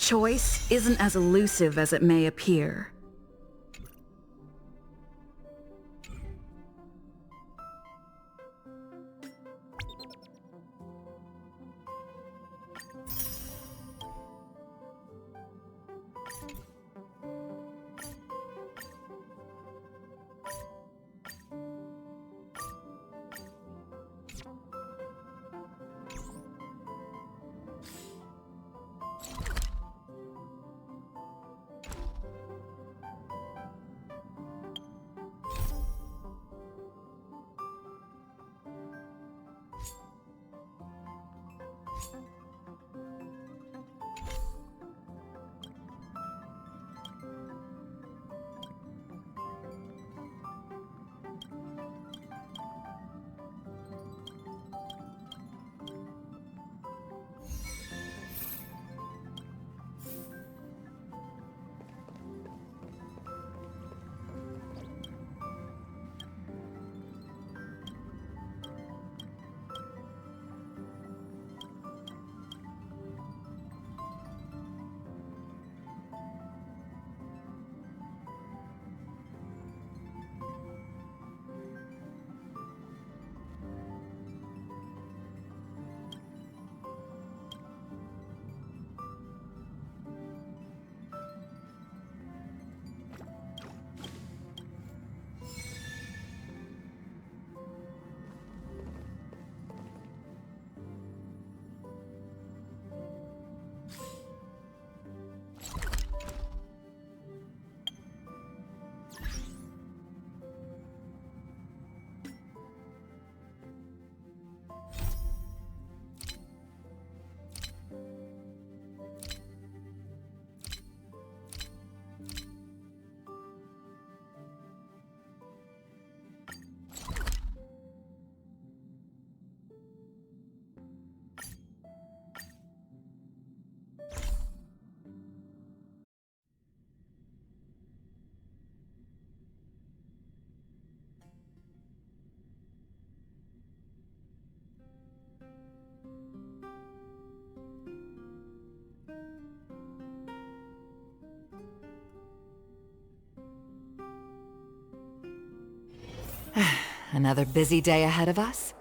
Choice isn't as elusive as it may appear. Another busy day ahead of us?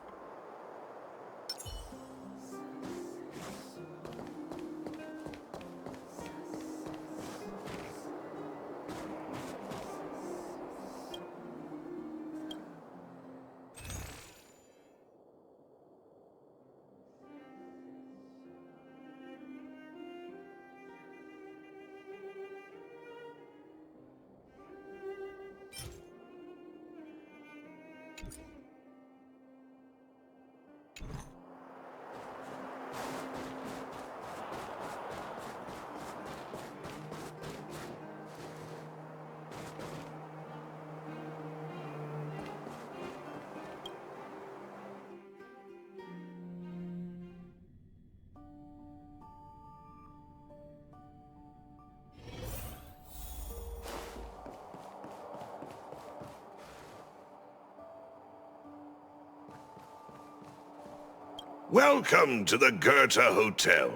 Welcome to the Goethe Hotel.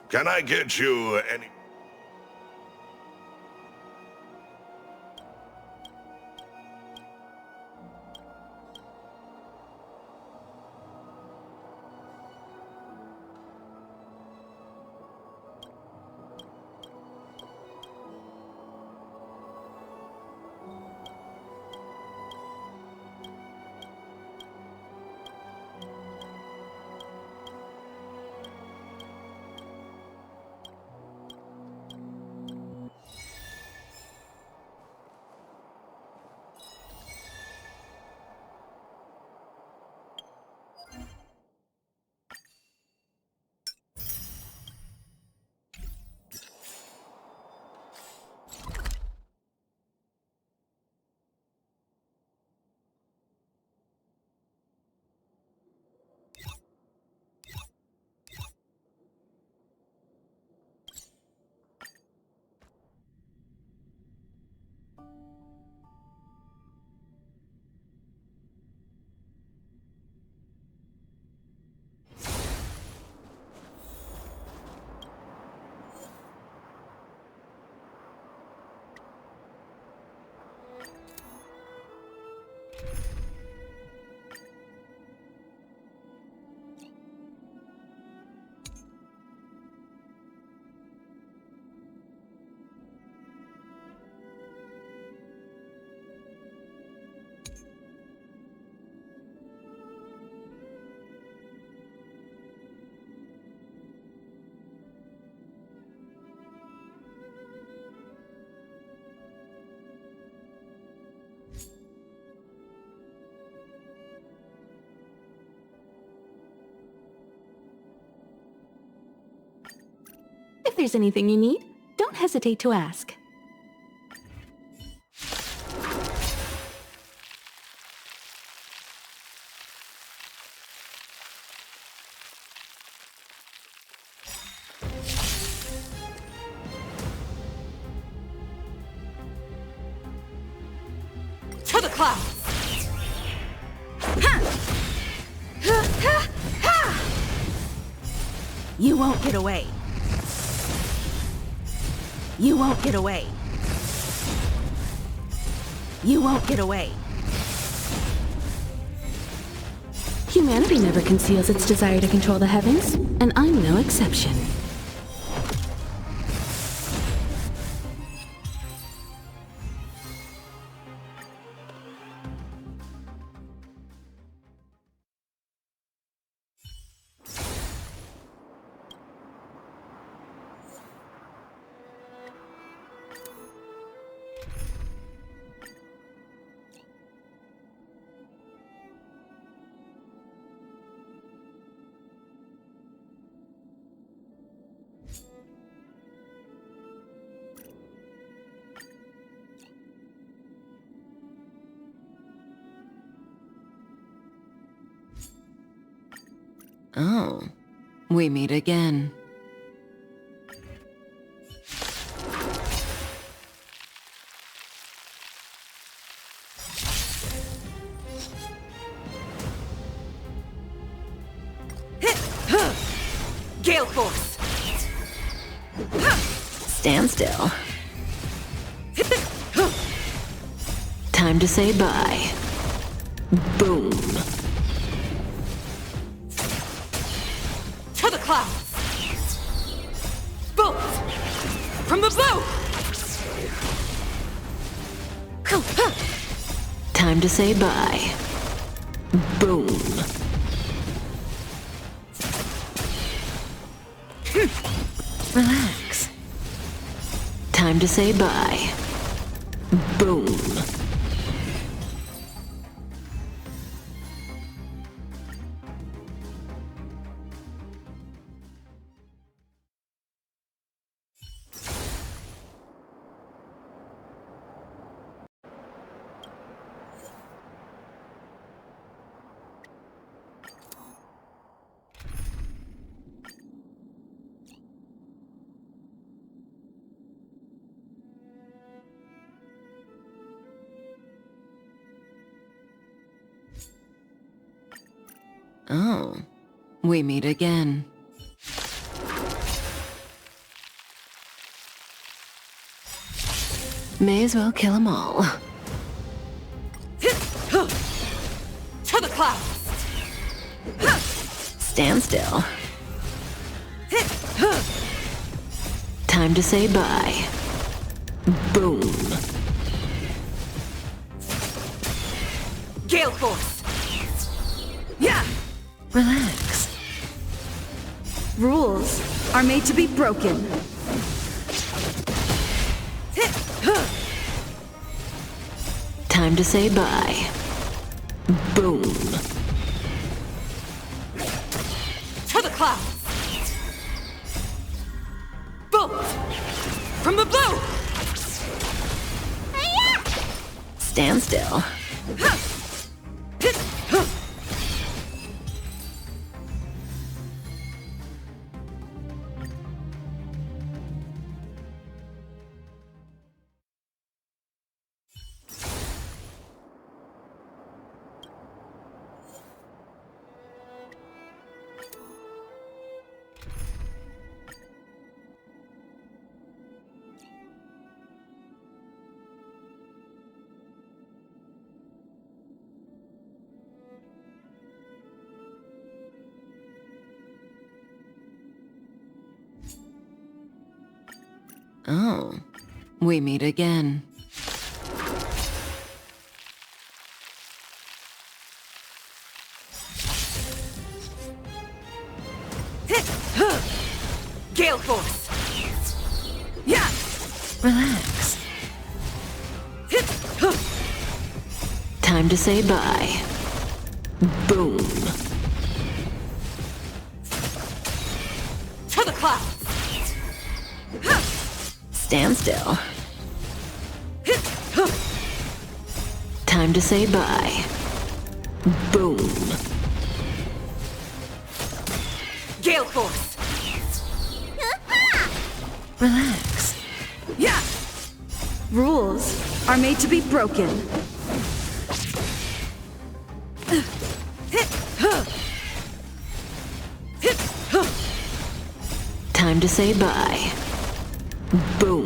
Can I get you any... If there's anything you need, don't hesitate to ask. To the clouds! You won't get away. You won't get away. You won't get away. Humanity never conceals its desire to control the heavens, and I'm no exception. Oh, we meet again. Gale Force! Stand still. Time to say bye. Boom. To the clouds! Bolt! From above! Time to say bye. Boom. Relax. Time to say bye. Boom. Oh, we meet again. May as well kill 'em all. To the clouds! Stand still. Time to say bye. Boom. Gale Force! Yeah! Relax. Rules are made to be broken. Time to say bye. Boom. To the clouds! Bolt! From the blue! Stand still. Oh, we meet again. Gale Force! Yeah! Relax. Time to say bye. Boom. To the clouds! Stand still. Time to say bye. Boom. Gale Force! Relax. Yeah! Rules are made to be broken. Time to say bye. Boom.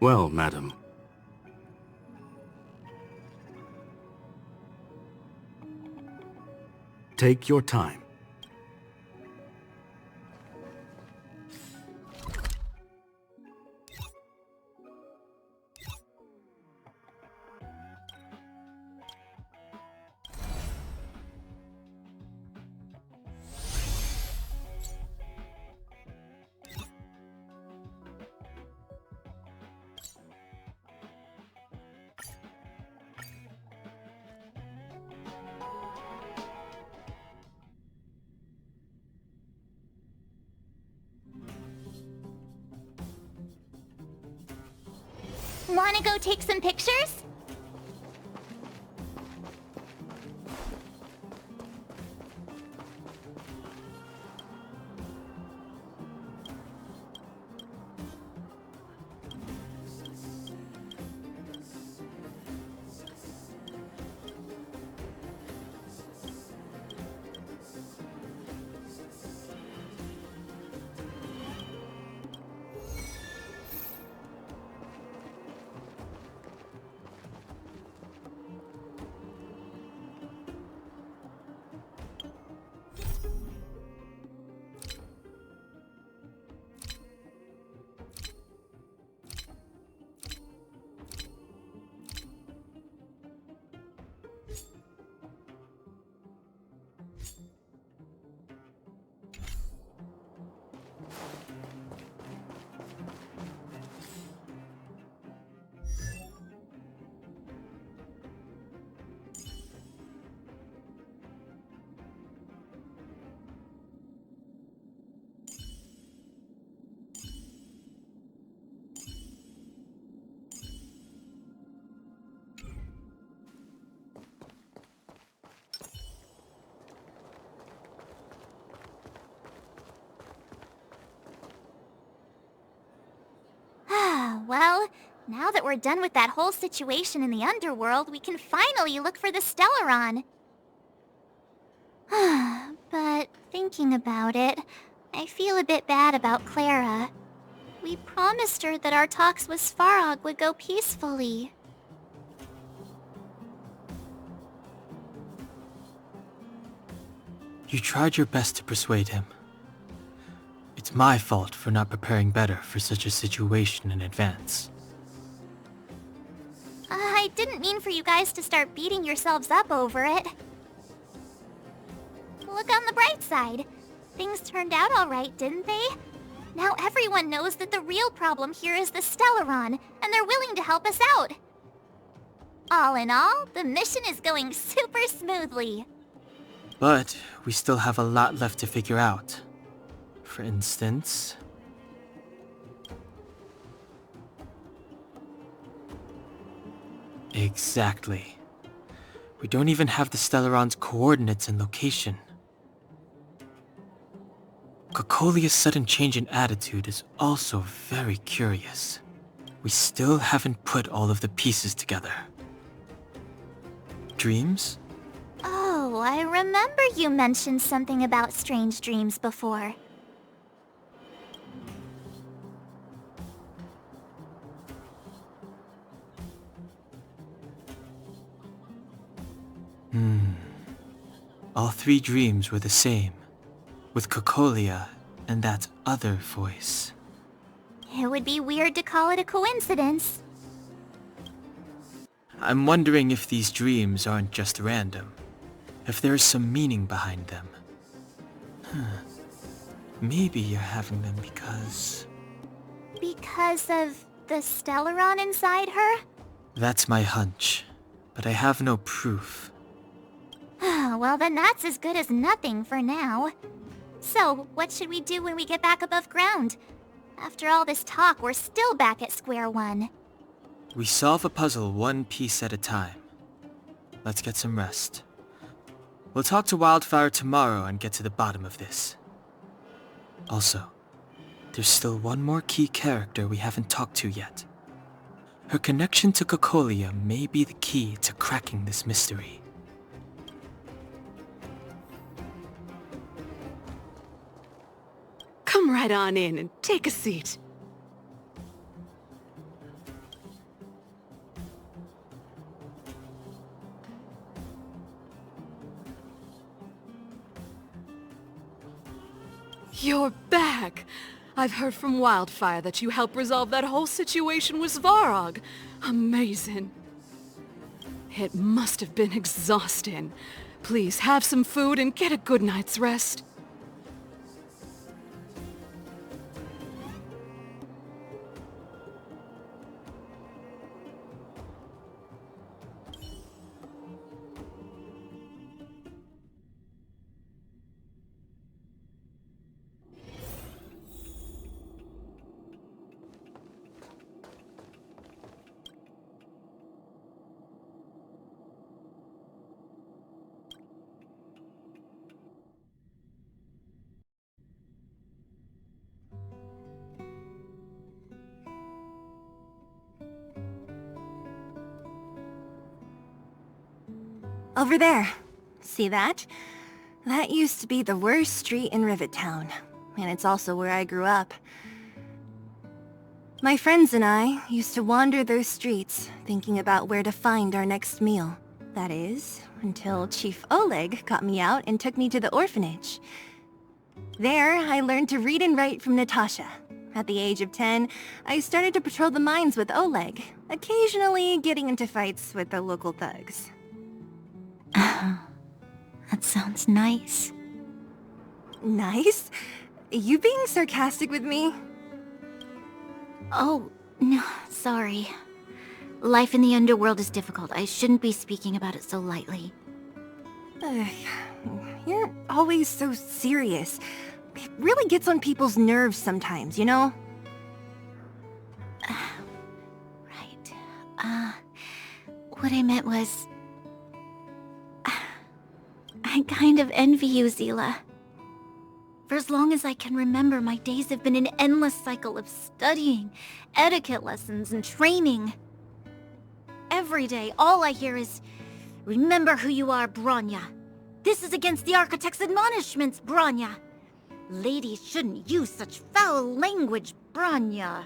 Well, madam. Take your time. Wanna go take some pictures? Well, now that we're done with that whole situation in the underworld, we can finally look for the Stellaron. But thinking about it, I feel a bit bad about Clara. We promised her that our talks with Svarog would go peacefully. You tried your best to persuade him. It's my fault for not preparing better for such a situation in advance. I didn't mean for you guys to start beating yourselves up over it. Look on the bright side. Things turned out alright, didn't they? Now everyone knows that the real problem here is the Stellaron, and they're willing to help us out. All in all, the mission is going super smoothly. But we still have a lot left to figure out. For instance... Exactly. We don't even have the Stellaron's coordinates and location. Cocolia's sudden change in attitude is also very curious. We still haven't put all of the pieces together. Dreams? Oh, I remember you mentioned something about strange dreams before. All three dreams were the same, with Cocolia and that other voice. It would be weird to call it a coincidence. I'm wondering if these dreams aren't just random, if there's some meaning behind them. Maybe you're having them because... Because of the Stellaron inside her? That's my hunch, but I have no proof. Well, then that's as good as nothing for now. So, what should we do when we get back above ground? After all this talk, we're still back at square one. We solve a puzzle one piece at a time. Let's get some rest. We'll talk to Wildfire tomorrow and get to the bottom of this. Also, there's still one more key character we haven't talked to yet. Her connection to Cocolia may be the key to cracking this mystery. Come right on in and take a seat. You're back! I've heard from Wildfire that you helped resolve that whole situation with Svarog. Amazing. It must have been exhausting. Please have some food and get a good night's rest. Over there. See that? That used to be the worst street in Rivet Town, and it's also where I grew up. My friends and I used to wander those streets, thinking about where to find our next meal. That is, until Chief Oleg got me out and took me to the orphanage. There, I learned to read and write from Natasha. At the age of 10, I started to patrol the mines with Oleg, occasionally getting into fights with the local thugs. That sounds nice. Nice? You being sarcastic with me? Oh, no, sorry. Life in the underworld is difficult. I shouldn't be speaking about it so lightly. You're always so serious. It really gets on people's nerves sometimes, you know? Right. What I meant was... I kind of envy you, Zila. For as long as I can remember, my days have been an endless cycle of studying, etiquette lessons, and training. Every day, all I hear is, "Remember who you are, Bronya. This is against the Architect's admonishments, Bronya. Ladies shouldn't use such foul language, Bronya."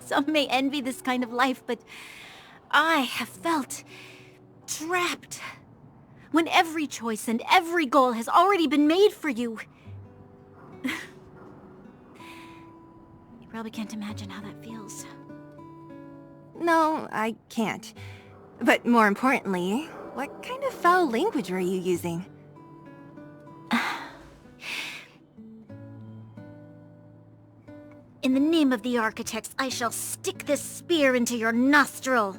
Some may envy this kind of life, but I have felt trapped. When every choice and every goal has already been made for you. You probably can't imagine how that feels. No, I can't. But more importantly, what kind of foul language were you using? In the name of the Architects, I shall stick this spear into your nostril.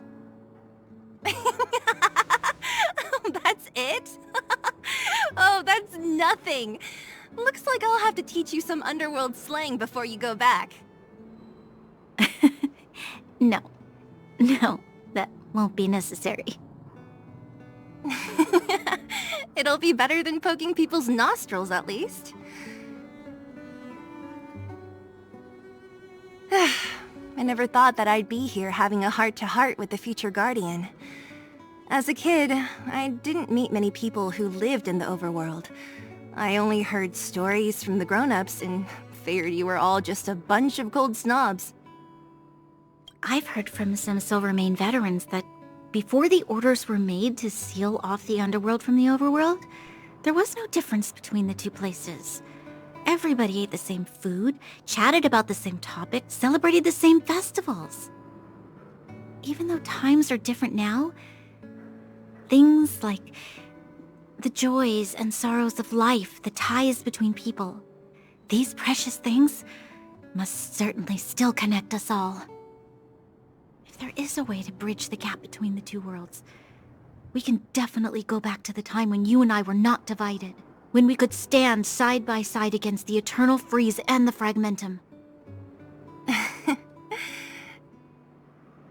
That's it? Oh, that's nothing. Looks like I'll have to teach you some underworld slang before you go back. No, that won't be necessary. It'll be better than poking people's nostrils, at least. I never thought that I'd be here having a heart-to-heart with the future Guardian. As a kid, I didn't meet many people who lived in the overworld. I only heard stories from the grown-ups and figured you were all just a bunch of cold snobs. I've heard from some Silvermane veterans that before the orders were made to seal off the underworld from the overworld, there was no difference between the two places. Everybody ate the same food, chatted about the same topics, celebrated the same festivals. Even though times are different now, things like the joys and sorrows of life, the ties between people, these precious things must certainly still connect us all. If there is a way to bridge the gap between the two worlds, we can definitely go back to the time when you and I were not divided, when we could stand side by side against the Eternal Freeze and the Fragmentum.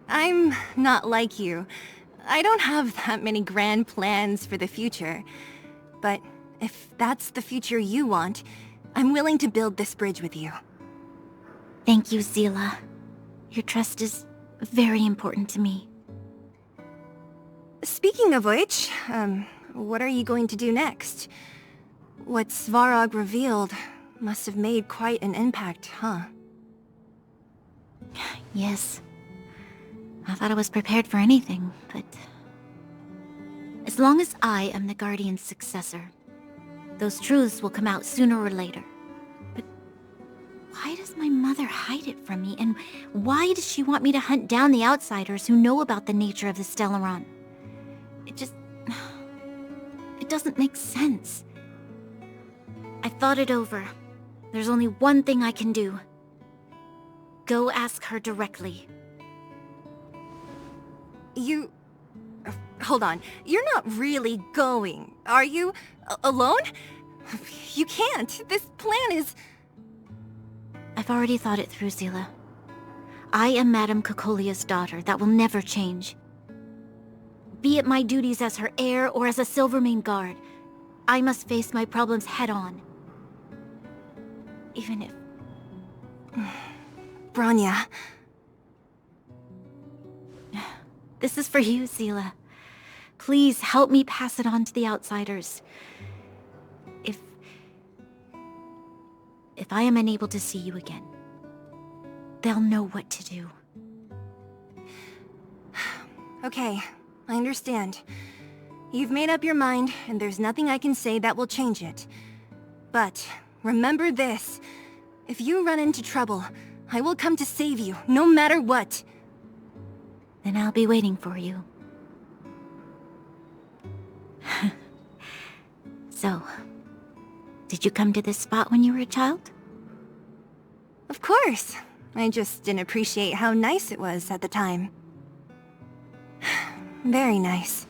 I'm not like you. I don't have that many grand plans for the future. But if that's the future you want, I'm willing to build this bridge with you. Thank you, Zila. Your trust is very important to me. Speaking of which, what are you going to do next? What Svarog revealed must have made quite an impact, huh? Yes. I thought I was prepared for anything, but... as long as I am the Guardian's successor, Those truths will come out sooner or later. But why does my mother hide it from me? And why does she want me to hunt down the outsiders who know about the nature of the Stellaron? It doesn't make sense. I thought it over. There's only one thing I can do. Go ask her directly. Hold on. You're not really going, are you? Alone? You can't. This plan is... I've already thought it through, Zila. I am Madame Cocolia's daughter. That will never change. Be it my duties as her heir or as a Silvermane guard, I must face my problems head-on. Even if... Bronya. This is for you, Zila. Please help me pass it on to the outsiders. If I am unable to see you again, they'll know what to do. Okay, I understand. You've made up your mind, and there's nothing I can say that will change it. But remember this. If you run into trouble, I will come to save you, no matter what. Then I'll be waiting for you. So, did you come to this spot when you were a child? Of course. I just didn't appreciate how nice it was at the time. Very nice.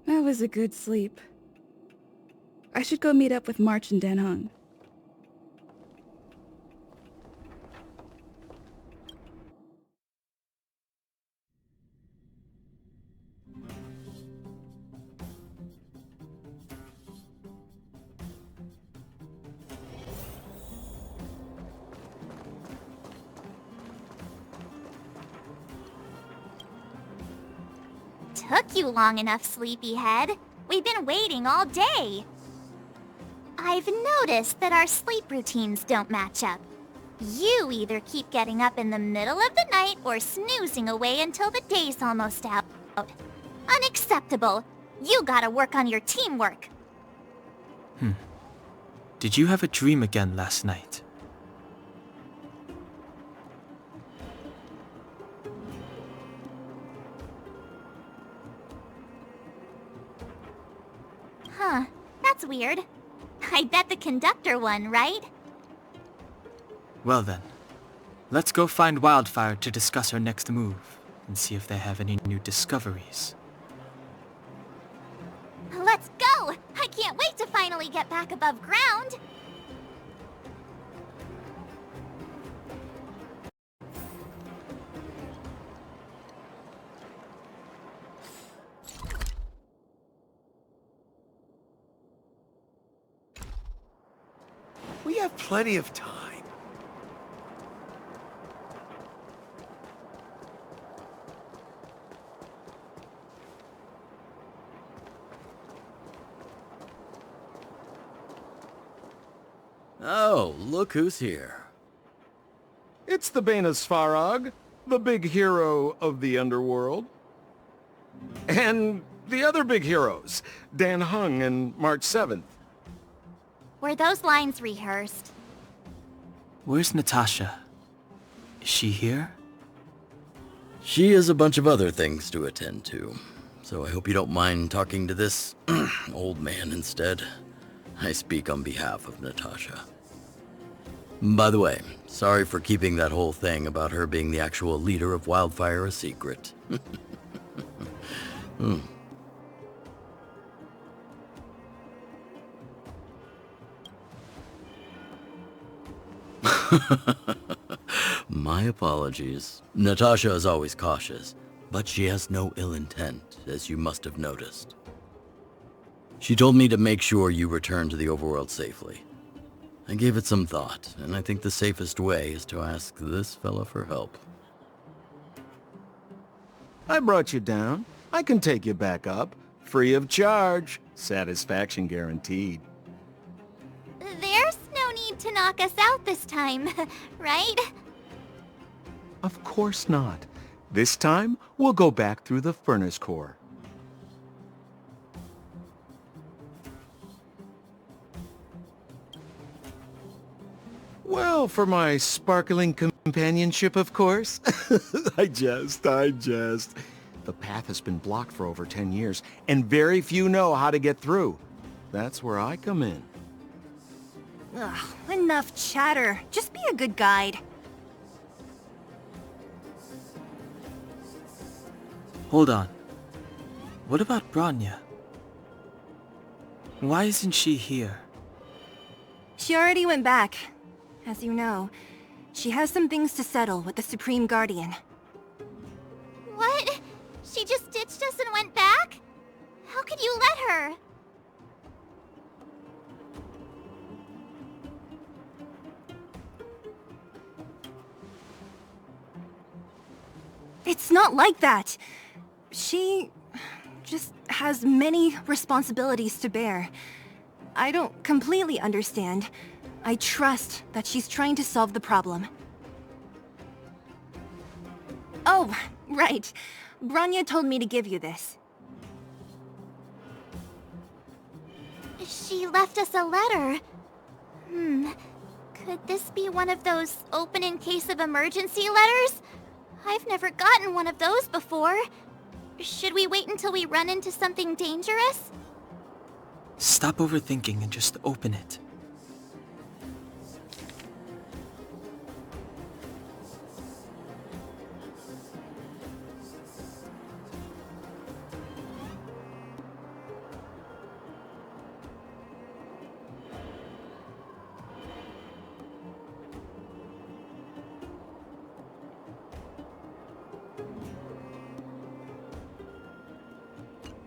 That was a good sleep. I should go meet up with March and Dan Heng. Took you long enough, sleepyhead. We've been waiting all day. I've noticed that our sleep routines don't match up. You either keep getting up in the middle of the night or snoozing away until the day's almost out. Unacceptable. You gotta work on your teamwork. Did you have a dream again last night? Huh, that's weird. I bet the conductor won, right? Well then, let's go find Wildfire to discuss our next move, and see if they have any new discoveries. Let's go! I can't wait to finally get back above ground! We have plenty of time. Oh, look who's here. It's the Bane of Svarog, the big hero of the underworld. And the other big heroes, Dan Heng and March 7th. Were those lines rehearsed? Where's Natasha? Is she here? She has a bunch of other things to attend to, so I hope you don't mind talking to this old man instead. I speak on behalf of Natasha. By the way, sorry for keeping that whole thing about her being the actual leader of Wildfire a secret. My apologies. Natasha is always cautious, but she has no ill intent, as you must have noticed. She told me to make sure you return to the overworld safely. I gave it some thought, and I think the safest way is to ask this fella for help. I brought you down. I can take you back up. Free of charge. Satisfaction guaranteed. There's no need to knock us out this time, right? Of course not. This time, we'll go back through the furnace core. Well, for my sparkling companionship, of course. I jest. The path has been blocked for over 10 years, and very few know how to get through. That's where I come in. Ugh, enough chatter. Just be a good guide. Hold on. What about Bronya? Why isn't she here? She already went back. As you know, she has some things to settle with the Supreme Guardian. What? She just ditched us and went back? How could you let her? It's not like that. She just has many responsibilities to bear. I don't completely understand. I trust that she's trying to solve the problem. Oh, right. Bronya told me to give you this. She left us a letter. Could this be one of those open in case of emergency letters? I've never gotten one of those before. Should we wait until we run into something dangerous? Stop overthinking and just open it.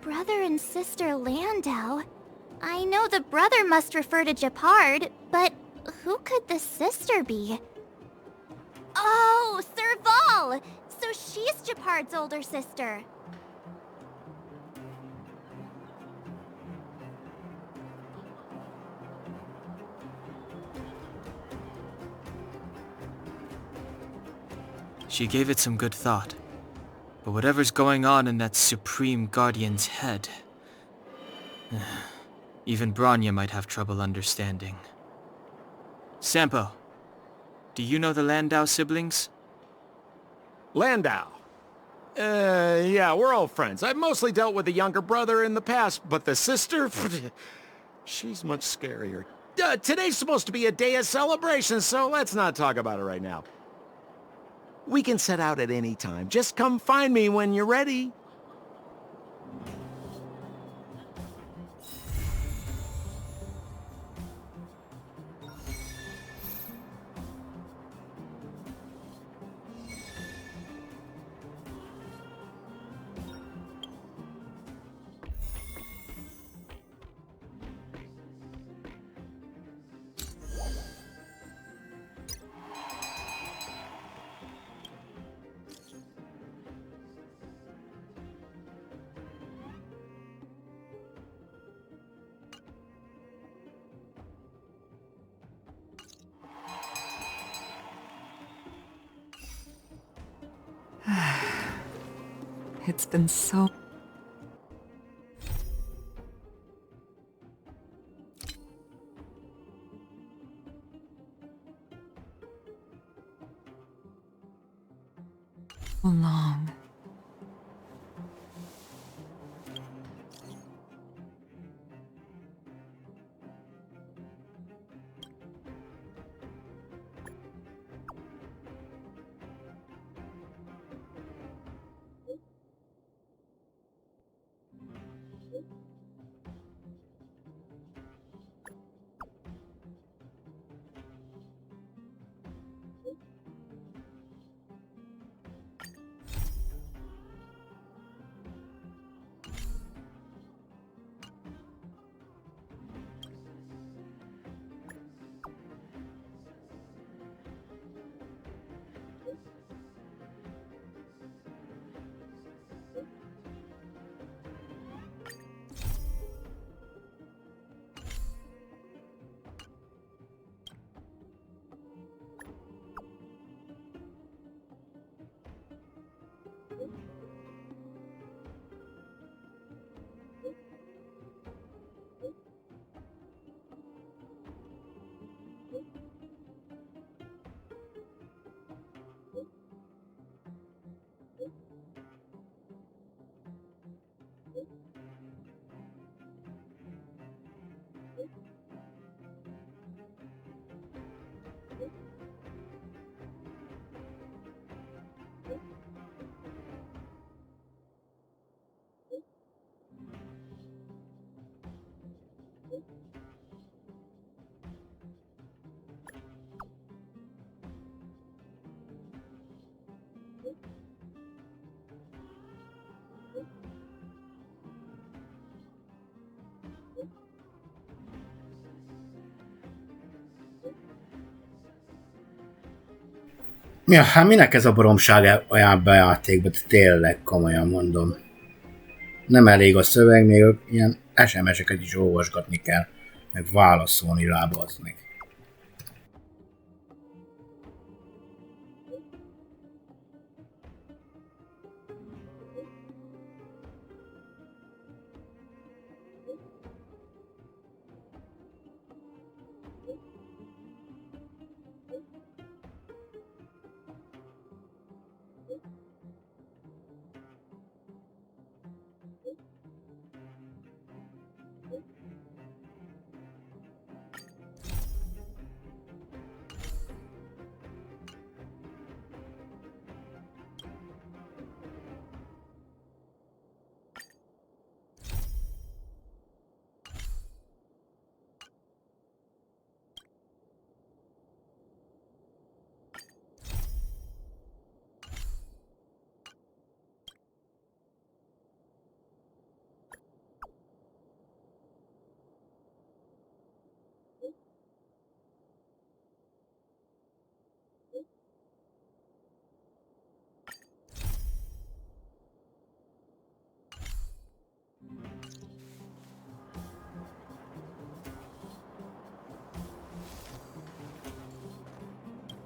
Brother and sister Landau. I know the brother must refer to Gepard, but who could the sister be? Oh, Serval! So she's Gepard's older sister. She gave it some good thought. But whatever's going on in that Supreme Guardian's head... even Bronya might have trouble understanding. Sampo, do you know the Landau siblings? Landau? Yeah, we're all friends. I've mostly dealt with the younger brother in the past, but the sister? She's much scarier. Today's supposed to be a day of celebration, so let's not talk about it right now. We can set out at any time. Just come find me when you're ready. It's been so long. Ja, hát minek ez a baromság olyan bejátékban, tényleg komolyan mondom. Nem elég a szöveg, még ilyen SMS-eket is olvasgatni kell, meg válaszolni rá, bazd meg.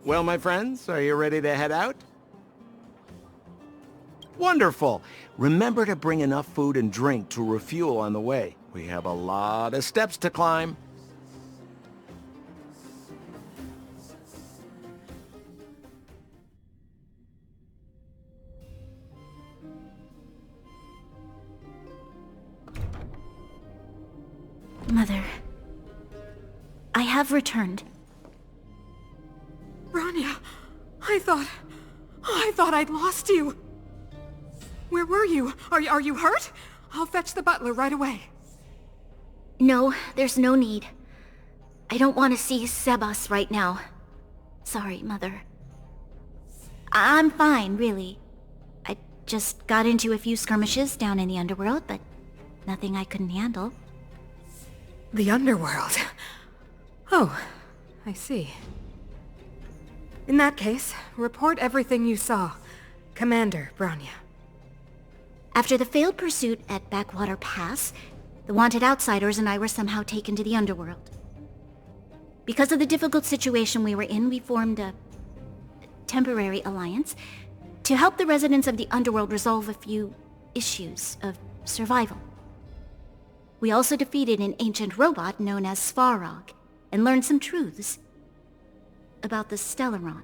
Well, my friends, are you ready to head out? Wonderful! Remember to bring enough food and drink to refuel on the way. We have a lot of steps to climb. Mother, I have returned. Bronya, I thought I'd lost you. Where were you? Are you hurt? I'll fetch the butler right away. No, there's no need. I don't want to see Sebas right now. Sorry, Mother. I'm fine, really. I just got into a few skirmishes down in the underworld, but nothing I couldn't handle. The underworld? Oh, I see. In that case, report everything you saw. Commander Bronya. After the failed pursuit at Backwater Pass, the wanted outsiders and I were somehow taken to the underworld. Because of the difficult situation we were in, we formed a temporary alliance to help the residents of the underworld resolve a few issues of survival. We also defeated an ancient robot known as Svarog, and learned some truths about the Stellaron.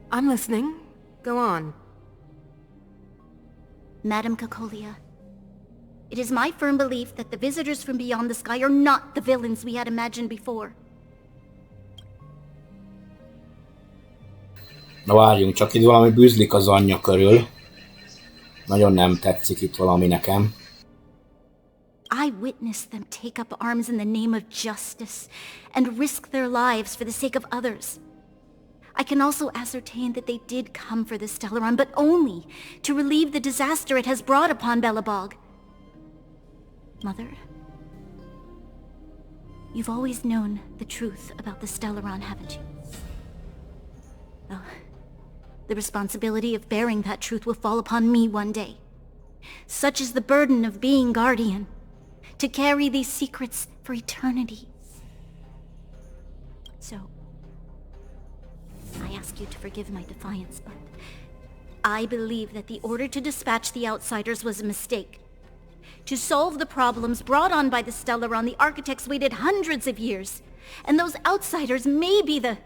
I'm listening. Go on. Madam Cocolia, it is my firm belief that the visitors from beyond the sky are not the villains we had imagined before. Na várjunk, csak itt valami bűzlik az anyja körül. Nagyon nem tetszik itt valami nekem. I witnessed them take up arms in the name of justice and risk their lives for the sake of others. I can also ascertain that they did come for the Stellaron, but only to relieve the disaster it has brought upon Belobog. Mother, you've always known the truth about the Stellaron, haven't you? Well, the responsibility of bearing that truth will fall upon me one day. Such is the burden of being Guardian, to carry these secrets for eternity. So, I ask you to forgive my defiance, but I believe that the order to dispatch the Outsiders was a mistake. To solve the problems brought on by the Stellaron, the architects waited hundreds of years. And those Outsiders may be the...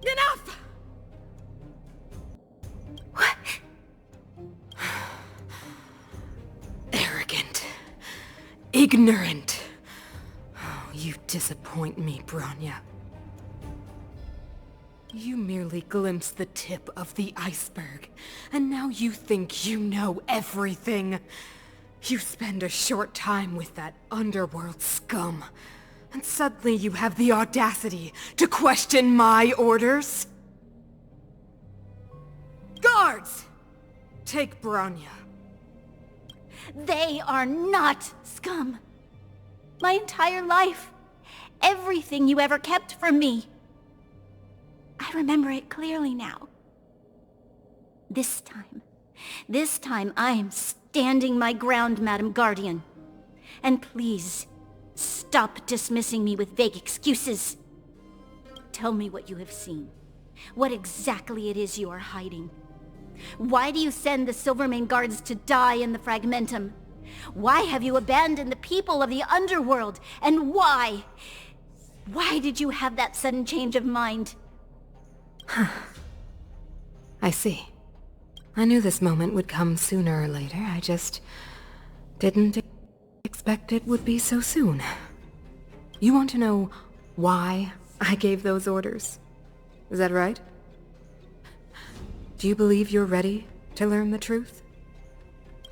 Enough! What? Arrogant. Ignorant. Oh, you disappoint me, Bronya. You merely glimpsed the tip of the iceberg, and now you think you know everything. You spend a short time with that underworld scum, and suddenly you have the audacity to question my orders? Guards! Take Bronya. They are not scum. My entire life, everything you ever kept from me. I remember it clearly now. This time I am standing my ground, Madam Guardian. And please, stop dismissing me with vague excuses. Tell me what you have seen. What exactly it is you are hiding. Why do you send the Silvermane guards to die in the Fragmentum? Why have you abandoned the people of the underworld? And why? Why did you have that sudden change of mind? I see. I knew this moment would come sooner or later. I just didn't expect it would be so soon. You want to know why I gave those orders? Is that right? Do you believe you're ready to learn the truth?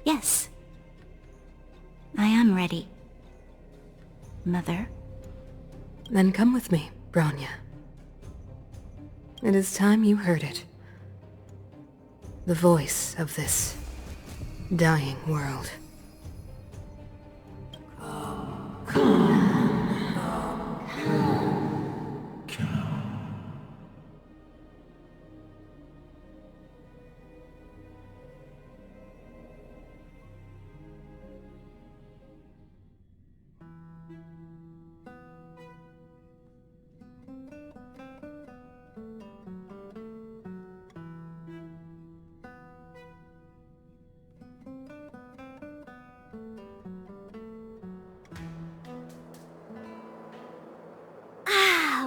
Yes. I am ready. Mother. Then come with me, Branya. It is time you heard it. The voice of this dying world.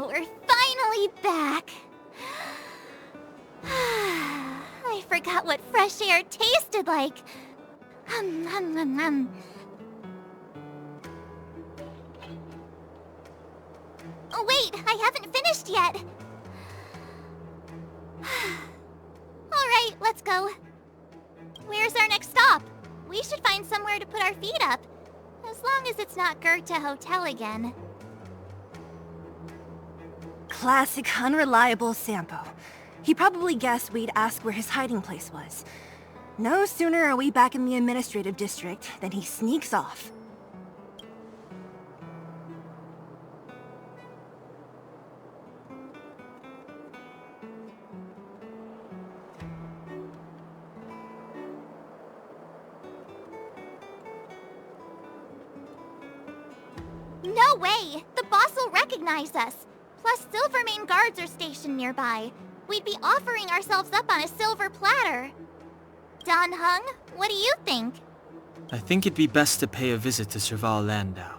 We're finally back. I forgot what fresh air tasted like. Oh wait, I haven't finished yet. Alright, let's go. Where's our next stop? We should find somewhere to put our feet up. As long as it's not Goethe Hotel again. Classic unreliable Sampo. He probably guessed we'd ask where his hiding place was. No sooner are we back in the administrative district than he sneaks off. No way! The boss will recognize us. Plus, Silvermane guards are stationed nearby. We'd be offering ourselves up on a silver platter. Don Hung, what do you think? I think it'd be best to pay a visit to Serval Landau.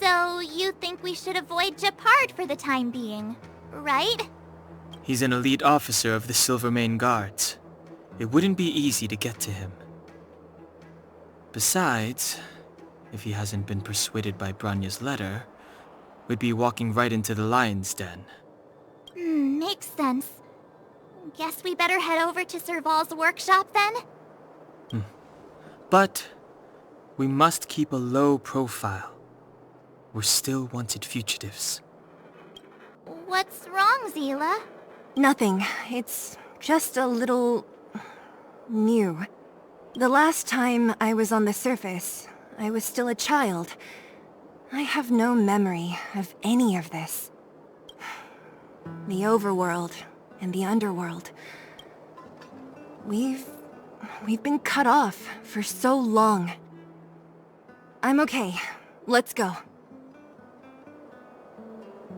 So, you think we should avoid Gepard for the time being, right? He's an elite officer of the Silvermane Guards. It wouldn't be easy to get to him. Besides, if he hasn't been persuaded by Branya's letter, we'd be walking right into the lion's den. Makes sense. Guess we better head over to Serval's workshop then? But we must keep a low profile. We're still wanted fugitives. What's wrong, Zila? Nothing. It's just a little... new. The last time I was on the surface, I was still a child. I have no memory of any of this. The overworld and the underworld. We've been cut off for so long. I'm okay. Let's go.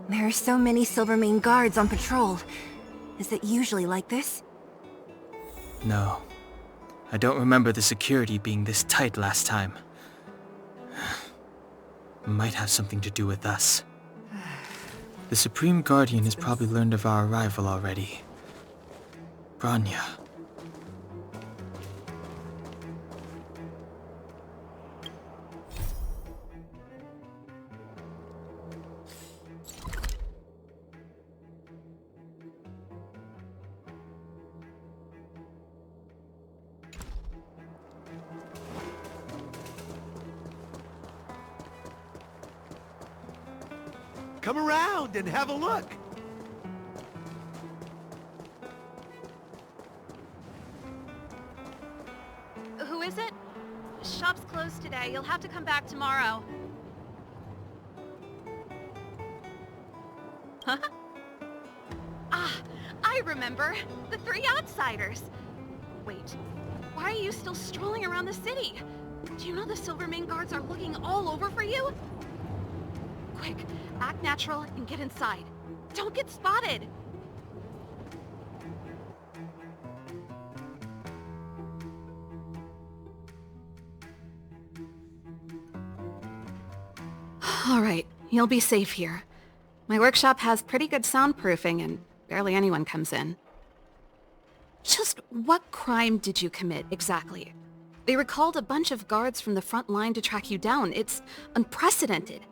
There are so many Silvermane guards on patrol. Is it usually like this? No. I don't remember the security being this tight last time. Might have something to do with us. The Supreme Guardian has probably learned of our arrival already. Branya. Come around and have a look. Who is it? Shop's closed today. You'll have to come back tomorrow. I remember. The three outsiders. Wait, why are you still strolling around the city? Do you know the Silvermane guards are looking all over for you? Quick, act natural and get inside. Don't get spotted! Alright, you'll be safe here. My workshop has pretty good soundproofing and barely anyone comes in. Just what crime did you commit, exactly? They recalled a bunch of guards from the front line to track you down. It's unprecedented.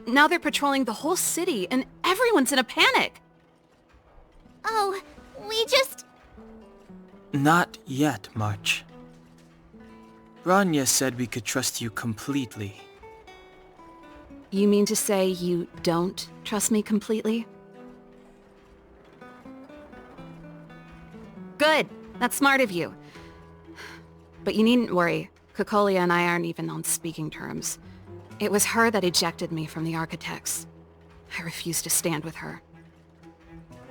Now they're patrolling the whole city and everyone's in a panic! Oh, we just... Not yet, March. Rania said we could trust you completely. You mean to say you don't trust me completely? Good! That's smart of you. But you needn't worry. Kokolia and I aren't even on speaking terms. It was her that ejected me from the Architects. I refuse to stand with her.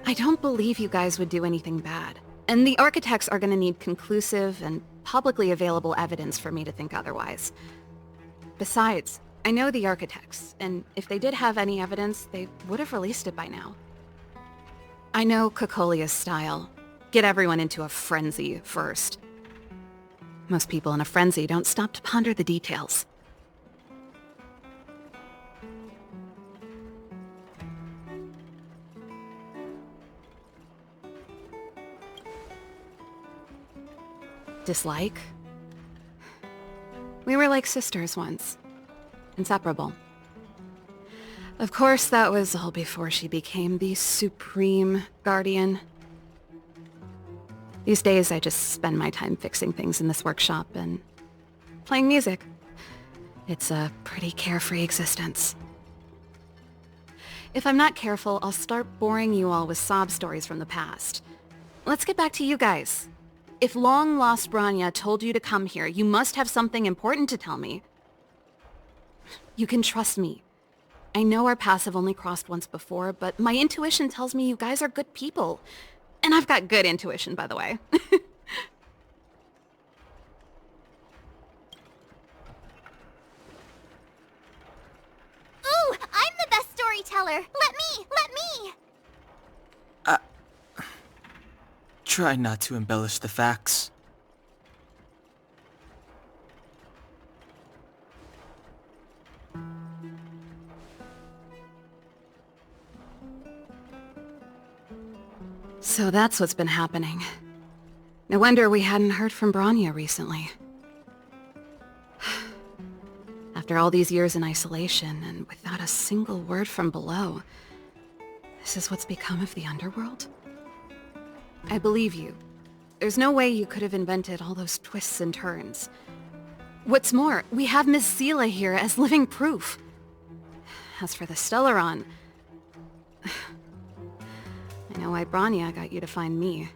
I don't believe you guys would do anything bad. And the Architects are gonna need conclusive and publicly available evidence for me to think otherwise. Besides, I know the Architects, and if they did have any evidence, they would have released it by now. I know Kokolia's style. Get everyone into a frenzy first. Most people in a frenzy don't stop to ponder the details. Dislike? We were like sisters once. Inseparable. Of course, that was all before she became the Supreme Guardian. These days, I just spend my time fixing things in this workshop and playing music. It's a pretty carefree existence. If I'm not careful, I'll start boring you all with sob stories from the past. Let's get back to you guys. If long-lost Branya told you to come here, you must have something important to tell me. You can trust me. I know our paths have only crossed once before, but my intuition tells me you guys are good people. And I've got good intuition, by the way. Ooh, I'm the best storyteller! Let me! Try not to embellish the facts. So that's what's been happening. No wonder we hadn't heard from Branya recently. After all these years in isolation, and without a single word from below, this is what's become of the underworld? I believe you. There's no way you could have invented all those twists and turns. What's more, we have Miss Seela here as living proof. As for the Stellaron... I know why Branya got you to find me.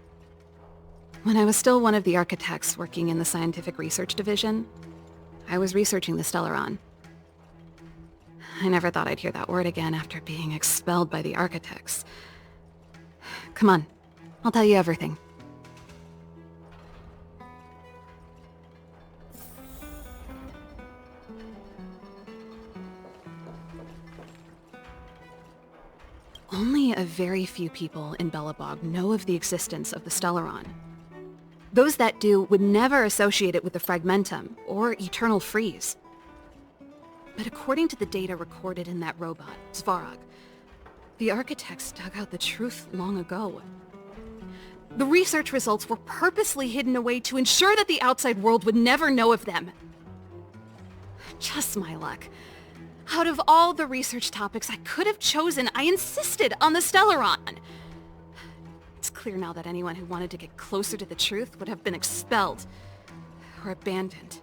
When I was still one of the Architects working in the Scientific Research Division, I was researching the Stellaron. I never thought I'd hear that word again after being expelled by the Architects. Come on, I'll tell you everything. Only a very few people in Belobog know of the existence of the Stellaron. Those that do would never associate it with the Fragmentum or Eternal Freeze. But according to the data recorded in that robot, Svarog, the Architects dug out the truth long ago. The research results were purposely hidden away to ensure that the outside world would never know of them. Just my luck. Out of all the research topics I could have chosen, I insisted on the Stellaron. It's clear now that anyone who wanted to get closer to the truth would have been expelled or abandoned.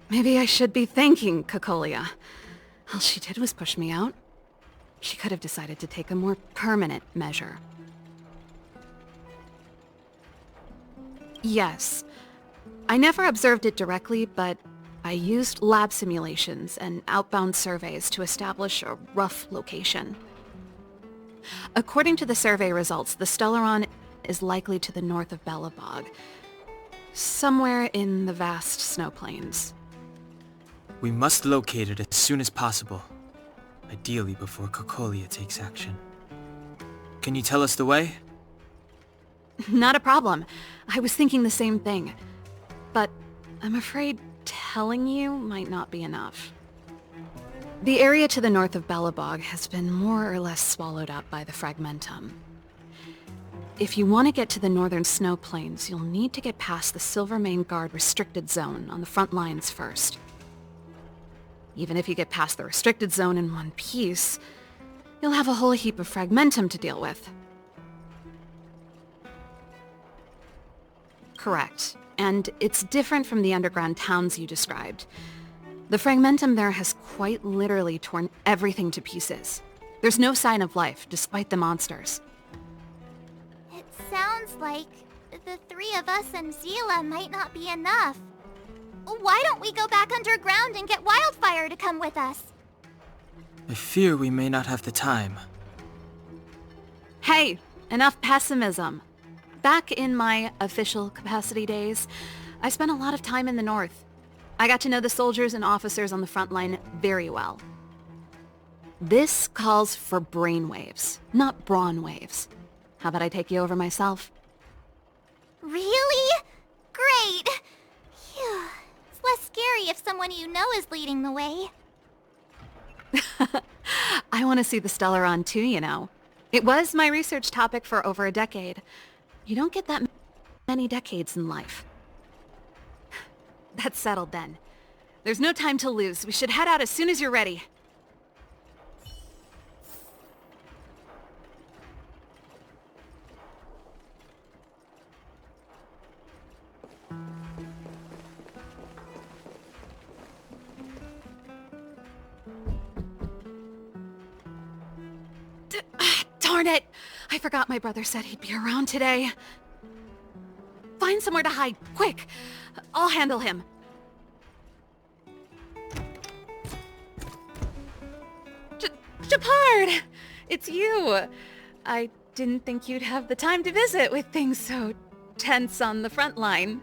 Maybe I should be thanking Kokolia. All she did was push me out. She could have decided to take a more permanent measure. Yes. I never observed it directly, but I used lab simulations and outbound surveys to establish a rough location. According to the survey results, the Stellaron is likely to the north of Belobog, somewhere in the vast snow plains. We must locate it as soon as possible, ideally before Cocolia takes action. Can you tell us the way? Not a problem. I was thinking the same thing. But I'm afraid telling you might not be enough. The area to the north of Belobog has been more or less swallowed up by the Fragmentum. If you want to get to the northern snow plains, you'll need to get past the Silvermane Guard restricted zone on the front lines first. Even if you get past the restricted zone in one piece, you'll have a whole heap of Fragmentum to deal with. Correct. And it's different from the underground towns you described. The Fragmentum there has quite literally torn everything to pieces. There's no sign of life, despite the monsters. It sounds like the three of us and Zila might not be enough. Why don't we go back underground and get Wildfire to come with us? I fear we may not have the time. Hey, enough pessimism. Back in my official capacity days, I spent a lot of time in the north. I got to know the soldiers and officers on the front line very well. This calls for brainwaves, not brawn waves. How about I take you over myself? Really? Great! Phew. It's less scary if someone you know is leading the way. I want to see the Stellaron too, you know. It was my research topic for over a decade. You don't get that many decades in life. That's settled then. There's no time to lose. We should head out as soon as you're ready. Darn it! I forgot my brother said he'd be around today. Find somewhere to hide, quick! I'll handle him. Shepard! It's you! I didn't think you'd have the time to visit with things so tense on the front line.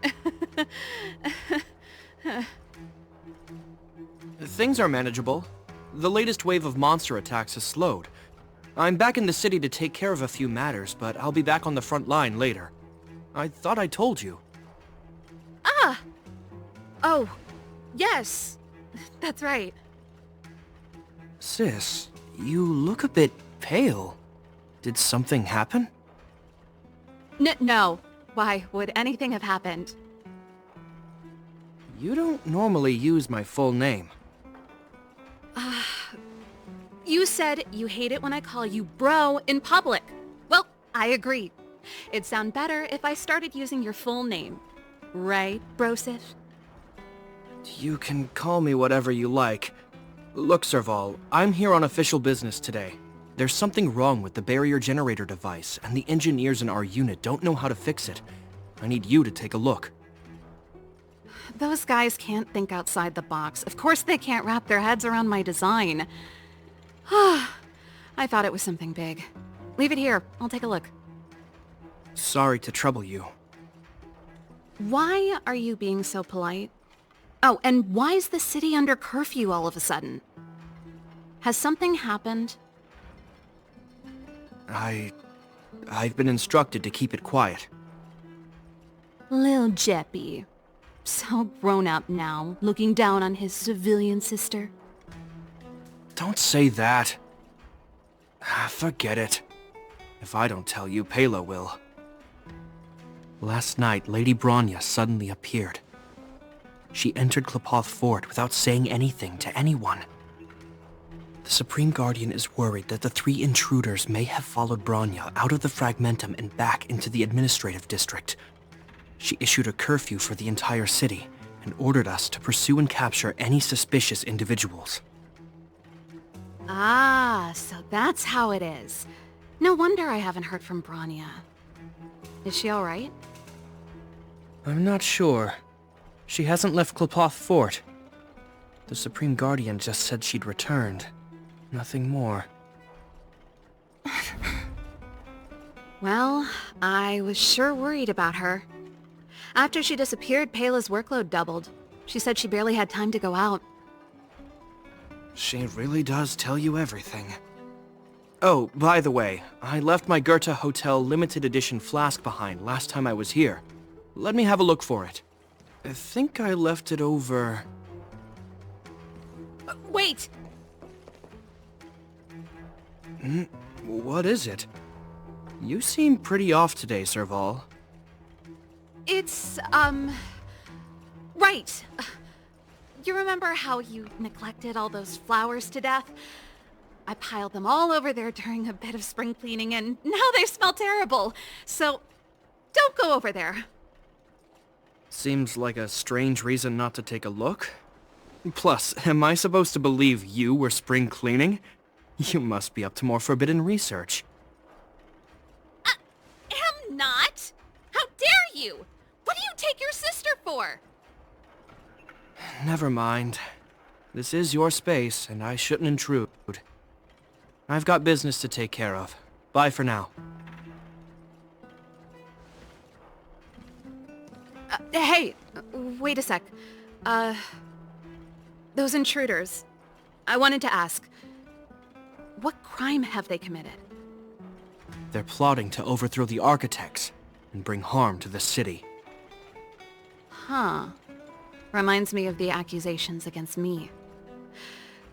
Things are manageable. The latest wave of monster attacks has slowed. I'm back in the city to take care of a few matters, but I'll be back on the front line later. I thought I told you. Ah! Oh, yes. That's right. Sis, you look a bit pale. Did something happen? No. Why would anything have happened? You don't normally use my full name. You said you hate it when I call you bro in public. Well, I agree. It'd sound better if I started using your full name. Right, Brosif? You can call me whatever you like. Look, Serval, I'm here on official business today. There's something wrong with the barrier generator device, and the engineers in our unit don't know how to fix it. I need you to take a look. Those guys can't think outside the box. Of course they can't wrap their heads around my design. I thought it was something big. Leave it here. I'll take a look. Sorry to trouble you. Why are you being so polite? Oh, and why is the city under curfew all of a sudden? Has something happened? I've been instructed to keep it quiet. Lil Jeppy. So grown up now, looking down on his civilian sister. Don't say that. Forget it. If I don't tell you, Pela will. Last night, Lady Bronya suddenly appeared. She entered Klepoth Fort without saying anything to anyone. The Supreme Guardian is worried that the three intruders may have followed Bronya out of the Fragmentum and back into the administrative district. She issued a curfew for the entire city and ordered us to pursue and capture any suspicious individuals. Ah, so that's how it is. No wonder I haven't heard from Bronya. Is she alright? I'm not sure. She hasn't left Klepoth Fort. The Supreme Guardian just said she'd returned. Nothing more. Well, I was sure worried about her. After she disappeared, Payla's workload doubled. She said she barely had time to go out. She really does tell you everything. Oh, by the way, I left my Goethe Hotel limited edition flask behind last time I was here. Let me have a look for it. I think I left it over... Wait! What is it? You seem pretty off today, Serval. It's, right. You remember how you neglected all those flowers to death? I piled them all over there during a bit of spring cleaning, and now they smell terrible. So, don't go over there. Seems like a strange reason not to take a look. Plus, am I supposed to believe you were spring cleaning? You must be up to more forbidden research. Am not! How dare you! What do you take your sister for? Never mind. This is your space, and I shouldn't intrude. I've got business to take care of. Bye for now. Hey, wait a sec. Those intruders. I wanted to ask, what crime have they committed? They're plotting to overthrow the architects and bring harm to the city. Huh. Reminds me of the accusations against me.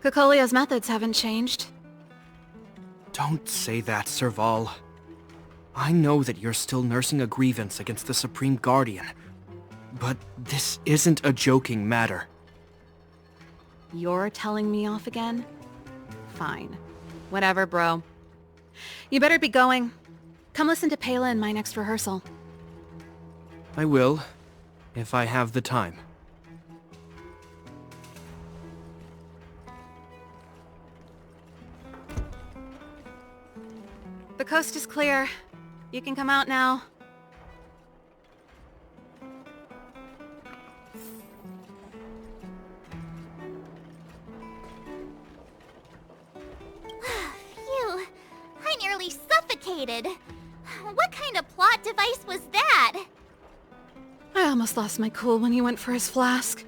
Kokolia's methods haven't changed. Don't say that, Serval. I know that you're still nursing a grievance against the Supreme Guardian, but this isn't a joking matter. You're telling me off again? Fine. Whatever, bro. You better be going. Come listen to Payla in my next rehearsal. I will, if I have the time. The coast is clear. You can come out now. Phew, I nearly suffocated. What kind of plot device was that? I almost lost my cool when he went for his flask.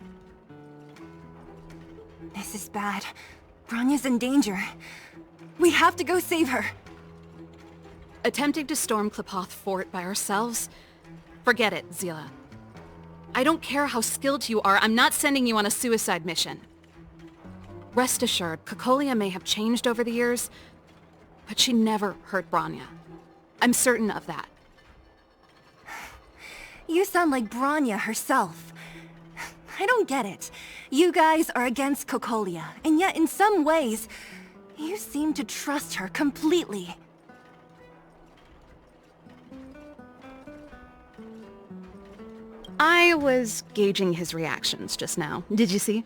This is bad. Bronya's in danger. We have to go save her. Attempting to storm Klipoth Fort by ourselves? Forget it, Zila. I don't care how skilled you are, I'm not sending you on a suicide mission. Rest assured, Kokolia may have changed over the years, but she never hurt Bronya. I'm certain of that. You sound like Bronya herself. I don't get it. You guys are against Kokolia, and yet in some ways, you seem to trust her completely. I was gauging his reactions just now. Did you see?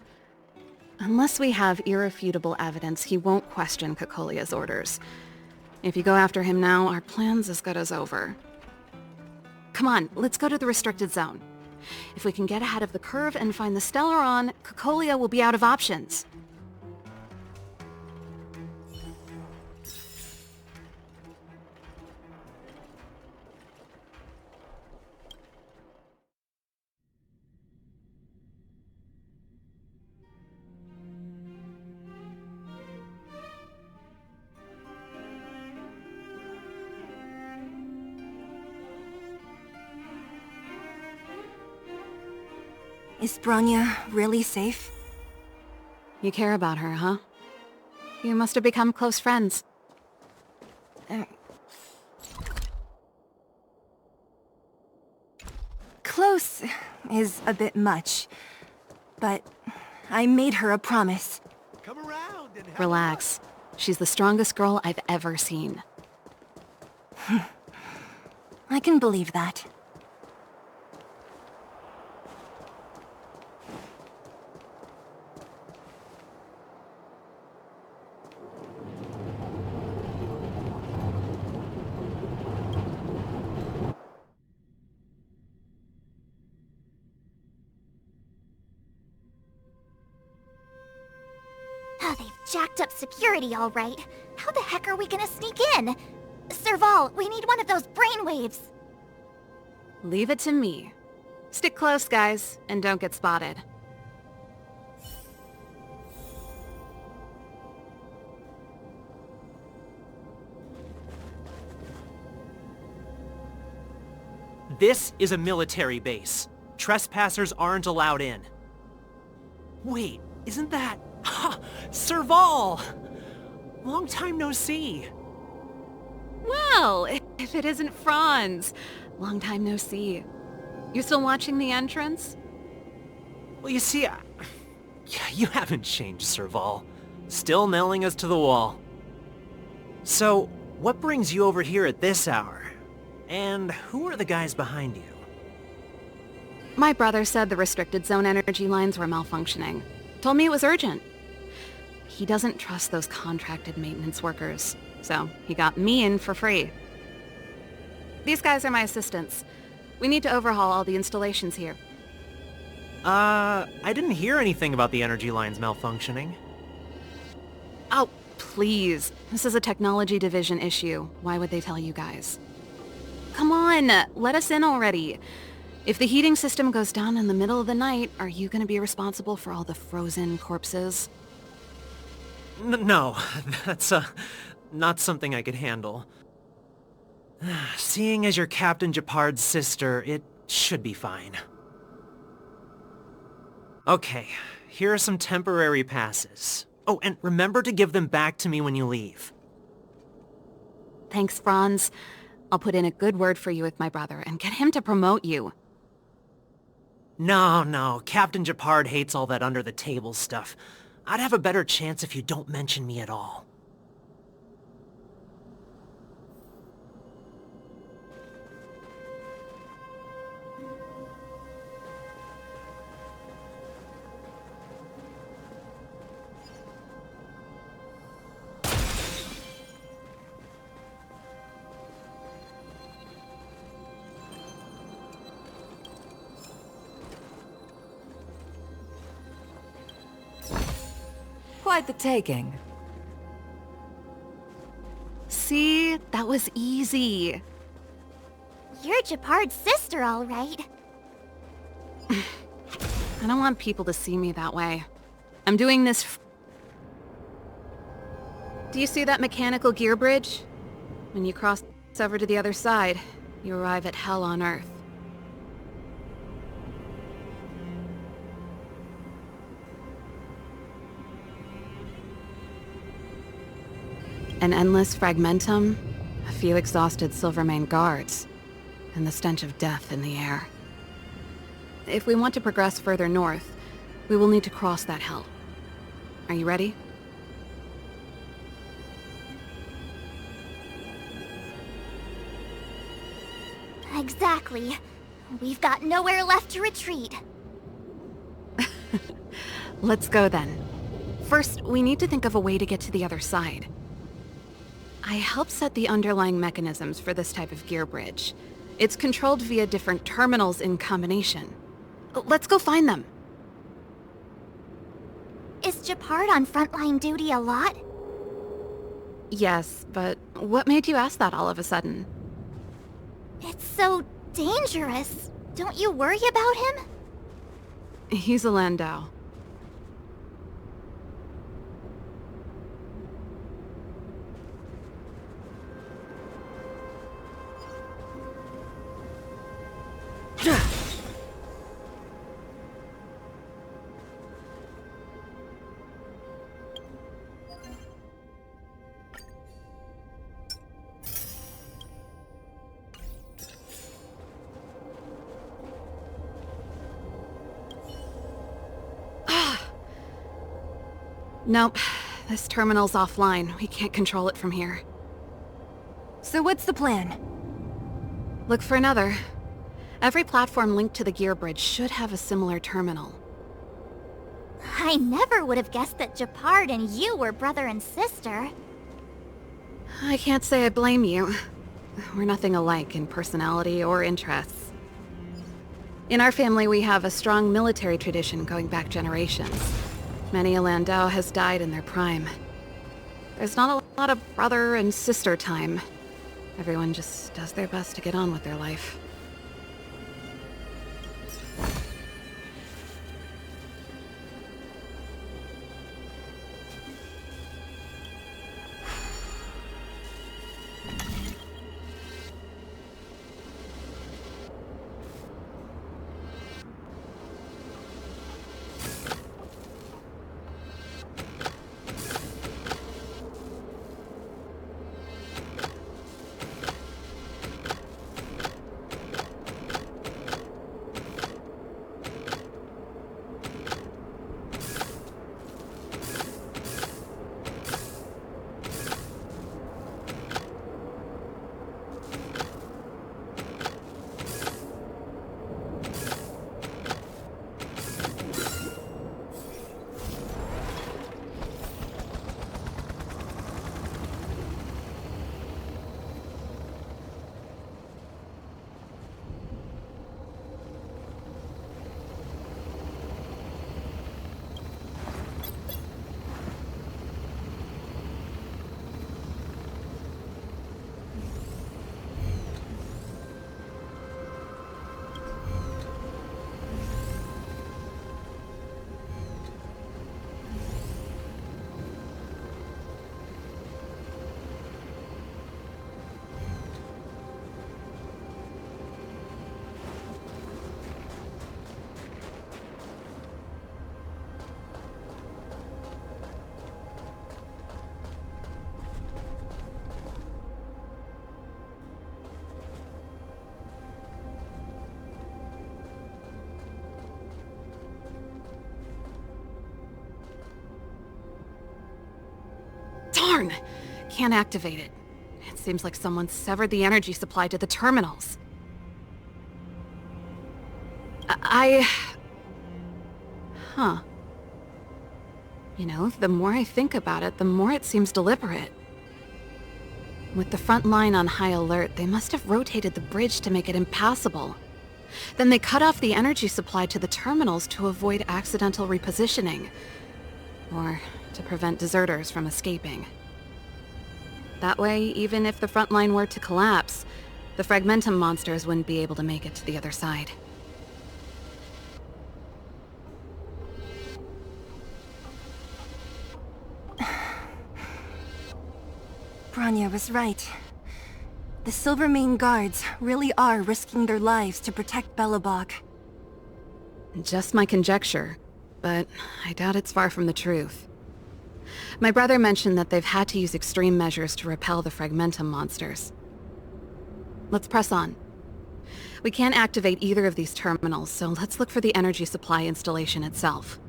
Unless we have irrefutable evidence, he won't question Kokolia's orders. If you go after him now, our plan's as good as over. Come on, let's go to the restricted zone. If we can get ahead of the curve and find the Stellaron, Kokolia will be out of options. Is Bronya really safe? You care about her, huh? You must have become close friends. Close is a bit much, but I made her a promise. Come around and Relax. She's the strongest girl I've ever seen. I can believe that. Oh, they've jacked up security all right. How the heck are we gonna sneak in? Serval, we need one of those brainwaves. Leave it to me. Stick close, guys, and don't get spotted. This is a military base. Trespassers aren't allowed in. Wait, isn't that... Ha! Serval! Long time no see. Well, if it isn't Franz. Long time no see. You still watching the entrance? Well, you see, you haven't changed, Serval. Still nailing us to the wall. So, what brings you over here at this hour? And who are the guys behind you? My brother said the restricted zone energy lines were malfunctioning. Told me it was urgent. He doesn't trust those contracted maintenance workers, so he got me in for free. These guys are my assistants. We need to overhaul all the installations here. I didn't hear anything about the energy lines malfunctioning. Oh, please. This is a technology division issue. Why would they tell you guys? Come on, let us in already. If the heating system goes down in the middle of the night, are you going to be responsible for all the frozen corpses? No, that's not something I could handle. Seeing as you're Captain Japard's sister, it should be fine. Okay, here are some temporary passes. Oh, and remember to give them back to me when you leave. Thanks, Franz. I'll put in a good word for you with my brother and get him to promote you. No, Captain Japard hates all that under-the-table stuff. I'd have a better chance if you don't mention me at all. Quite the taking. See? That was easy. You're Japard's sister, all right. I don't want people to see me that way. I'm doing this Do you see that mechanical gear bridge? When you cross over to the other side, you arrive at Hell on Earth. An endless fragmentum, a few exhausted Silvermane guards, and the stench of death in the air. If we want to progress further north, we will need to cross that hell. Are you ready? Exactly. We've got nowhere left to retreat. Let's go then. First, we need to think of a way to get to the other side. I helped set the underlying mechanisms for this type of gear bridge. It's controlled via different terminals in combination. Let's go find them. Is Japard on frontline duty a lot? Yes, but what made you ask that all of a sudden? It's so dangerous. Don't you worry about him? He's a Landau. Nope. This terminal's offline. We can't control it from here. So what's the plan? Look for another. Every platform linked to the gear bridge should have a similar terminal. I never would have guessed that Japard and you were brother and sister. I can't say I blame you. We're nothing alike in personality or interests. In our family, we have a strong military tradition going back generations. Many a Landau has died in their prime. There's not a lot of brother and sister time. Everyone just does their best to get on with their life. Darn! Can't activate it. It seems like someone severed the energy supply to the terminals. Huh. You know, the more I think about it, the more it seems deliberate. With the front line on high alert, they must have rotated the bridge to make it impassable. Then they cut off the energy supply to the terminals to avoid accidental repositioning. Or to prevent deserters from escaping. That way, even if the front line were to collapse, the Fragmentum monsters wouldn't be able to make it to the other side. Bronya was right. The Silvermane guards really are risking their lives to protect Belobog. Just my conjecture, but I doubt it's far from the truth. My brother mentioned that they've had to use extreme measures to repel the Fragmentum monsters. Let's press on. We can't activate either of these terminals, so let's look for the energy supply installation itself.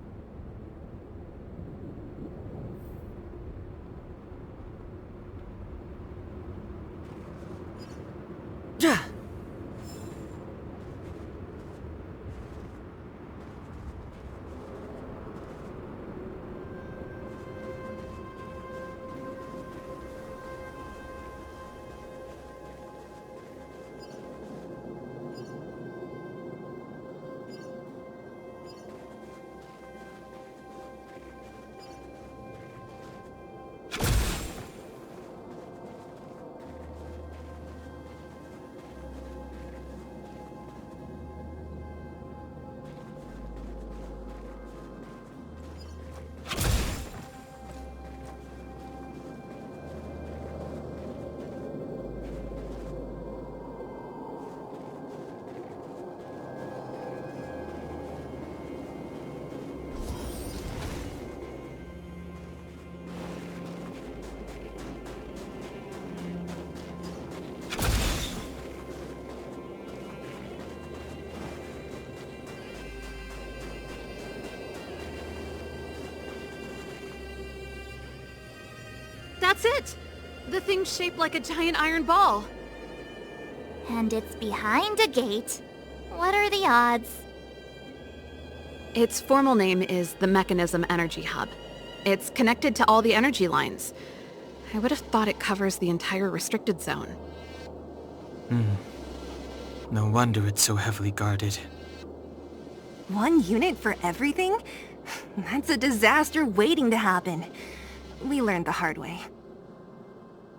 That's it! The thing's shaped like a giant iron ball. And it's behind a gate. What are the odds? Its formal name is the Mechanism Energy Hub. It's connected to all the energy lines. I would have thought it covers the entire restricted zone. No wonder it's so heavily guarded. One unit for everything? That's a disaster waiting to happen. We learned the hard way.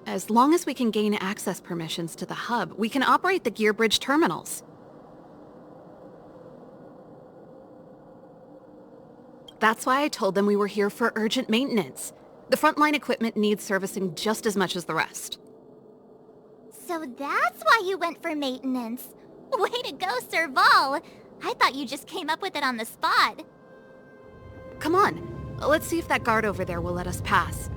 As long as we can gain access permissions to the hub, we can operate the gear bridge terminals. That's why I told them we were here for urgent maintenance. The frontline equipment needs servicing just as much as the rest. So that's why you went for maintenance. Way to go, Serval! I thought you just came up with it on the spot. Come on, let's see if that guard over there will let us pass.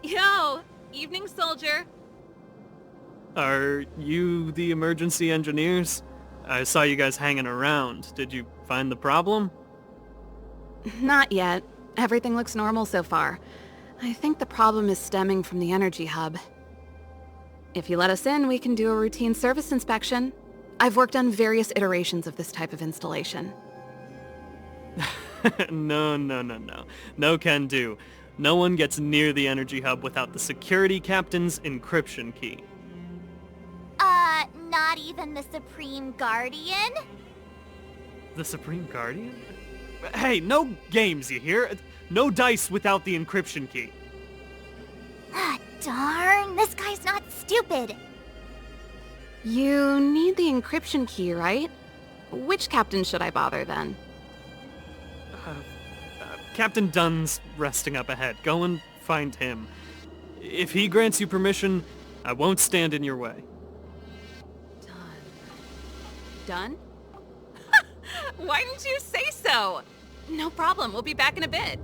Yo! Evening, soldier. Are you the emergency engineers? I saw you guys hanging around. Did you find the problem? Not yet. Everything looks normal so far. I think the problem is stemming from the energy hub. If you let us in, we can do a routine service inspection. I've worked on various iterations of this type of installation. No. No can do. No one gets near the energy hub without the security captain's encryption key. Not even the Supreme Guardian? The Supreme Guardian? Hey, no games, you hear? No dice without the encryption key. Ah, darn, this guy's not stupid. You need the encryption key, right? Which captain should I bother then? Captain Dunn's resting up ahead. Go and find him. If he grants you permission, I won't stand in your way. Done? Why didn't you say so? No problem, we'll be back in a bit.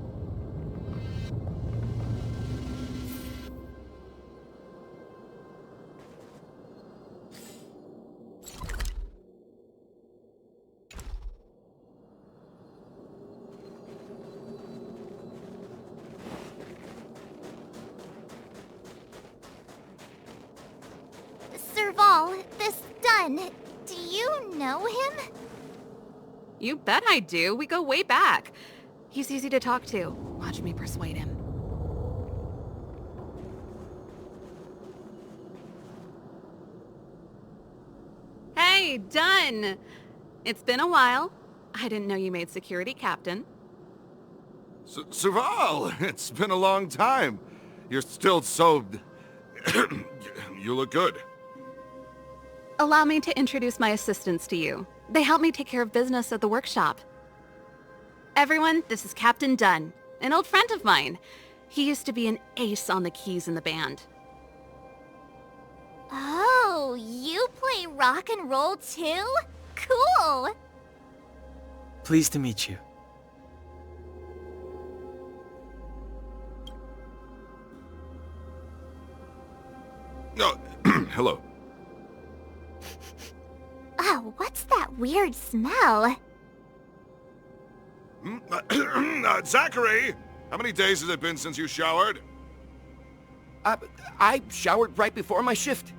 Serval, this Dunn, do you know him? You bet I do. We go way back. He's easy to talk to. Watch me persuade him. Hey, Dunn! It's been a while. I didn't know you made security captain. Serval, it's been a long time. You're still so... You look good. Allow me to introduce my assistants to you. They help me take care of business at the workshop. Everyone, this is Captain Dunn, an old friend of mine. He used to be an ace on the keys in the band. Oh, you play rock and roll too? Cool! Pleased to meet you. Oh, hello. Oh, what's that weird smell? Zachary! How many days has it been since you showered? I showered right before my shift.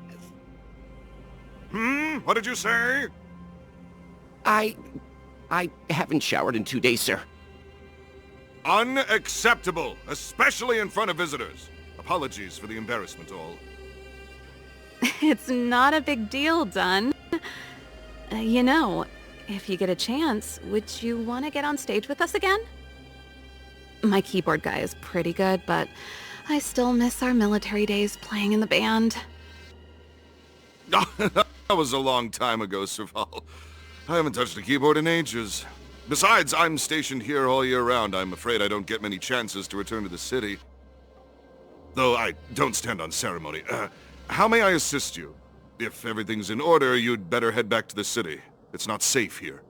What did you say? I haven't showered in 2 days, sir. Unacceptable, especially in front of visitors. Apologies for the embarrassment, all. It's not a big deal, Dunn. You know, if you get a chance, would you want to get on stage with us again? My keyboard guy is pretty good, but I still miss our military days playing in the band. That was a long time ago, Serval. I haven't touched a keyboard in ages. Besides, I'm stationed here all year round. I'm afraid I don't get many chances to return to the city. Though I don't stand on ceremony. How may I assist you? If everything's in order, you'd better head back to the city. It's not safe here.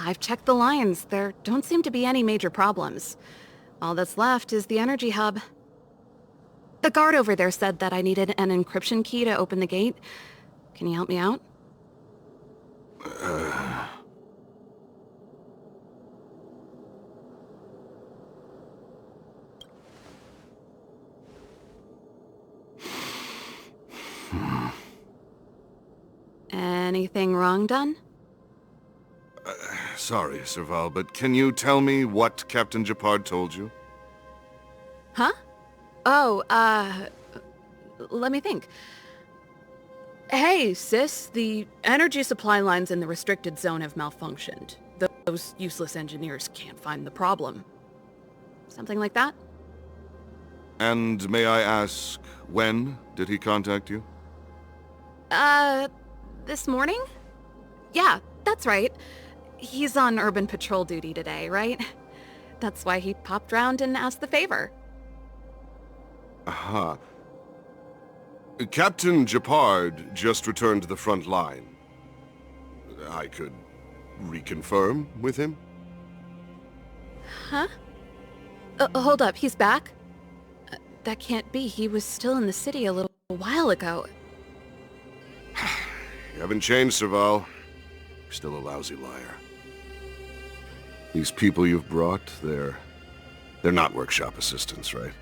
I've checked the lines. There don't seem to be any major problems. All that's left is the energy hub. The guard over there said that I needed an encryption key to open the gate. Can you help me out? Anything wrong, Dunn? Sorry, Serval, but can you tell me what Captain Japard told you? Huh? Oh, let me think. Hey, sis, the energy supply lines in the restricted zone have malfunctioned. Those useless engineers can't find the problem. Something like that? And may I ask, when did he contact you? This morning? Yeah, that's right. He's on urban patrol duty today, right? That's why he popped round and asked the favor. Aha. Captain Japard just returned to the front line. I could reconfirm with him? Huh? Hold up, he's back? That can't be. He was still in the city a little while ago. You haven't changed, Serval. You're still a lousy liar. These people you've brought, they're not workshop assistants, right?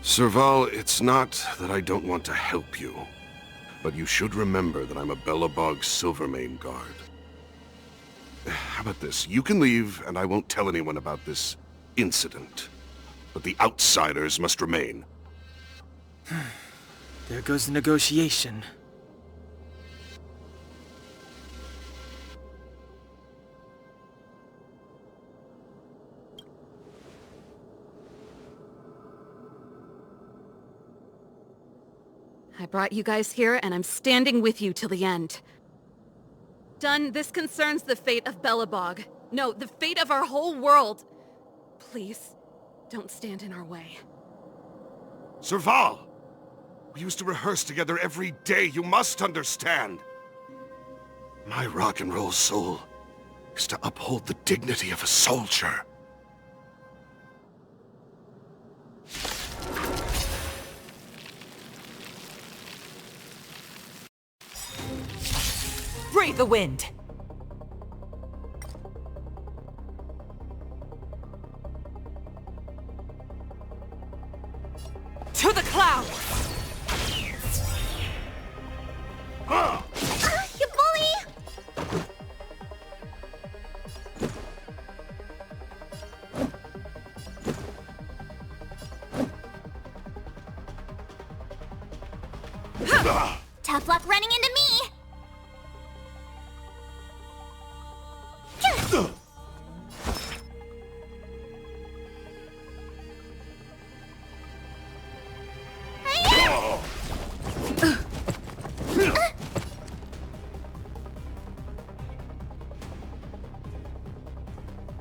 Serval, it's not that I don't want to help you, but you should remember that I'm a Belobog Silvermane guard. How about this? You can leave, and I won't tell anyone about this incident. But the outsiders must remain. There goes the negotiation. I brought you guys here, and I'm standing with you till the end. Done. This concerns the fate of Belobog. No, the fate of our whole world. Please, don't stand in our way. Serval! We used to rehearse together every day, you must understand. My rock and roll soul is to uphold the dignity of a soldier. Brave the wind! To the clouds! You bully! Tough luck running into me!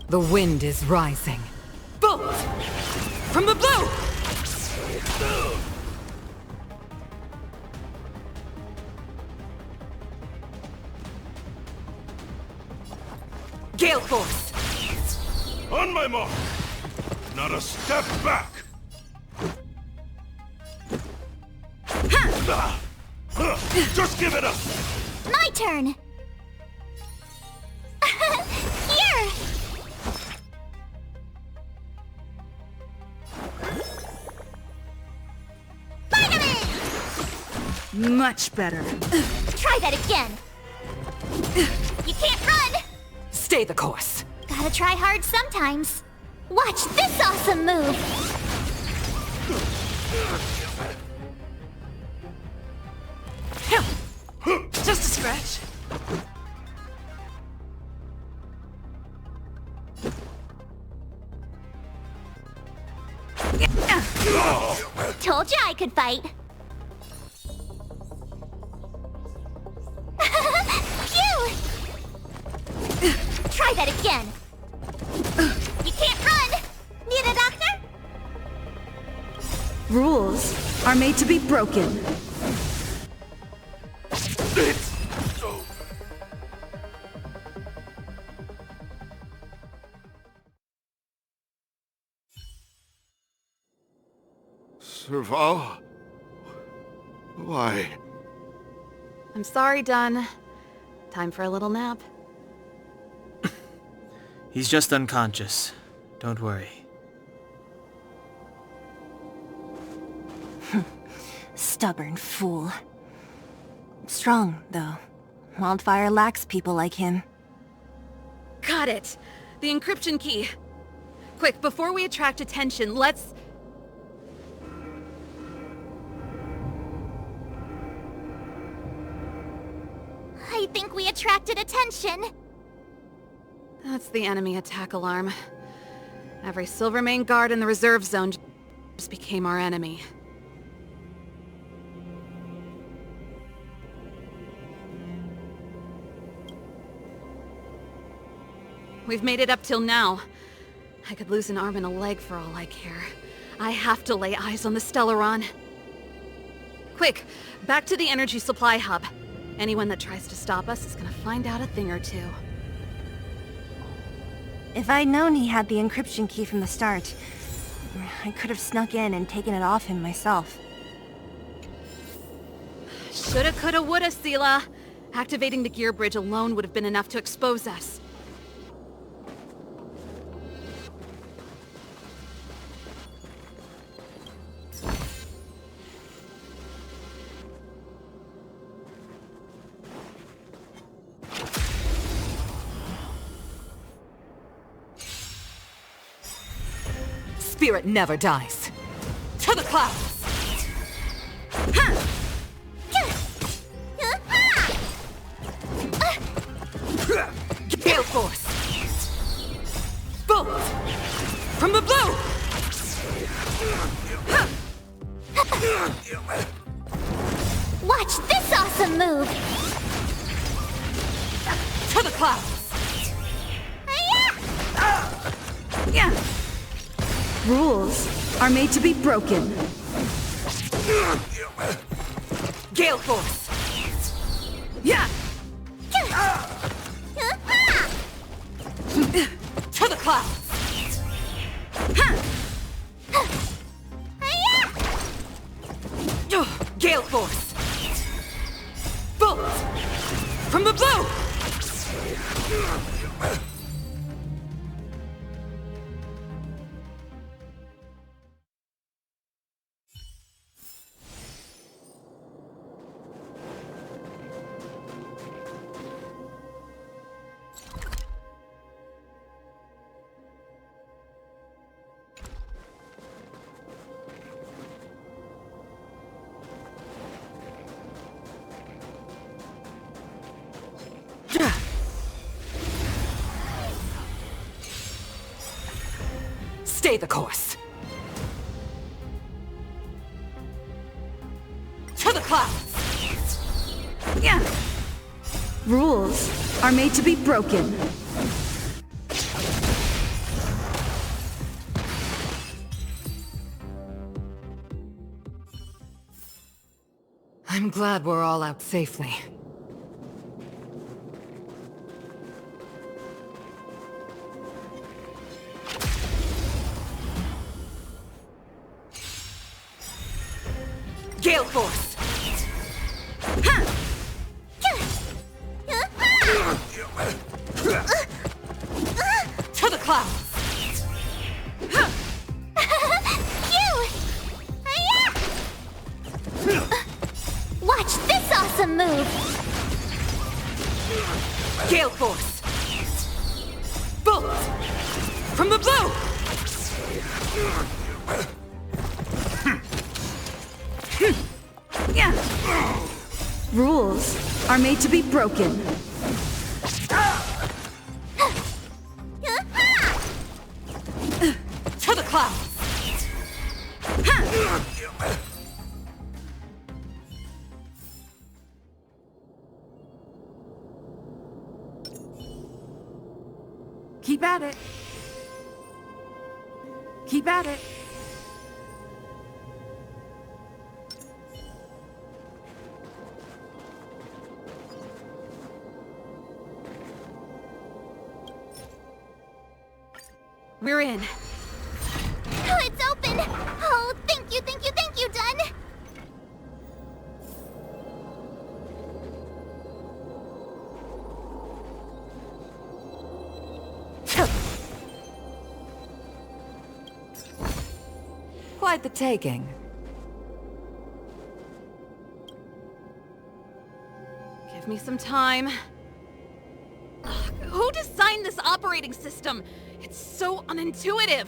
The wind is rising. Bolt! From the blue! Gale Force! On my mark! Not a step back! Just give it up! My turn! Here! Much better. Try that again! You can't run! Stay the course. Gotta try hard sometimes. Watch this awesome move! Just a scratch. Told you I could fight. Phew! Try that again. You can't run! Need a doctor? Rules are made to be broken. Serval? Why? I'm sorry, Dunn. Time for a little nap. He's just unconscious. Don't worry. Stubborn fool. Strong, though. Wildfire lacks people like him. Got it! The encryption key. Quick, before we attract attention, let's... attracted attention. That's the enemy attack alarm. Every Silvermane guard in the reserve zone just became our enemy. We've made it up till now. I could lose an arm and a leg for all I care. I have to lay eyes on the Stellaron. Quick, back to the energy supply hub. Anyone that tries to stop us is gonna find out a thing or two. If I'd known he had the encryption key from the start, I could have snuck in and taken it off him myself. Shoulda, coulda, woulda, Sela. Activating the gear bridge alone would have been enough to expose us. Spirit never dies. To the clouds! Gale Force! Bolt! From the blue! Watch this awesome move! To the clouds! Yeah. Rules are made to be broken. Gale Force! Yeah! To the clouds! Gale Force! Bolt! From the blue! Stay the course. To the clouds. Yeah. Rules are made to be broken. I'm glad we're all out safely. Gale Force! To the clouds! Watch this awesome move! Gale Force! Bolt! From the blue! Yeah. Rules are made to be broken. To the clouds! Keep at it. Keep at it. We're in. Oh, it's open! Oh, thank you, Dun! Quite the taking. Give me some time. Ugh, who designed this operating system? It's so unintuitive.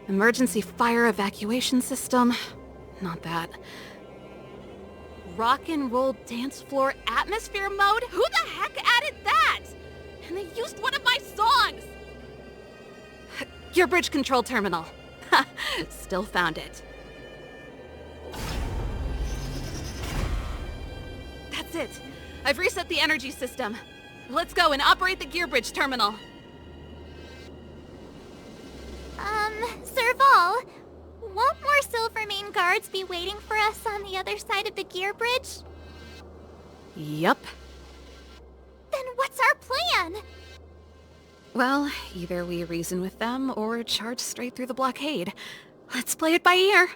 Emergency fire evacuation system? Not that. rock and roll dance floor atmosphere mode? Who the heck added that? And they used one of my songs! Gear bridge control terminal. Ha! Still found it. That's it. I've reset the energy system. Let's go and operate the gear bridge terminal. Serval, won't more Silvermane guards be waiting for us on the other side of the gear bridge? Yup. Then what's our plan? Well, either we reason with them or charge straight through the blockade. Let's play it by ear.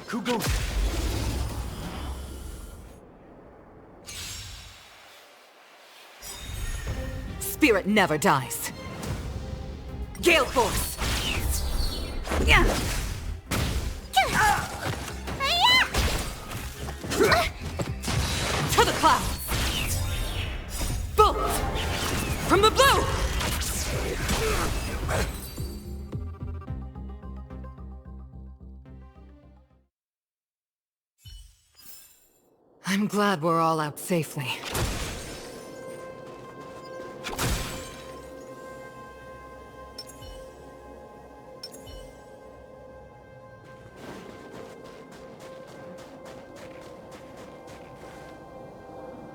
Kugo! Spirit never dies. Gale Force! Yeah. To the clouds! Bolt! From the blue! I'm glad we're all out safely.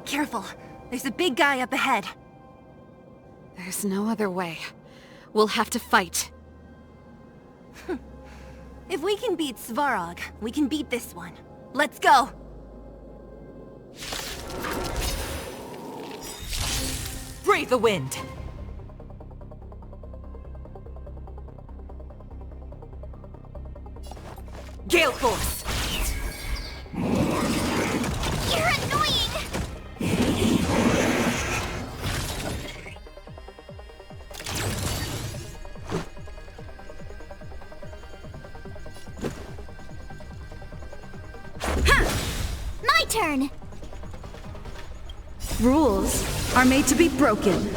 Careful. There's a big guy up ahead. There's no other way. We'll have to fight. If we can beat Svarog, we can beat this one. Let's go! Brave the wind! Gale Force! You're annoying! My turn! Rules are made to be broken.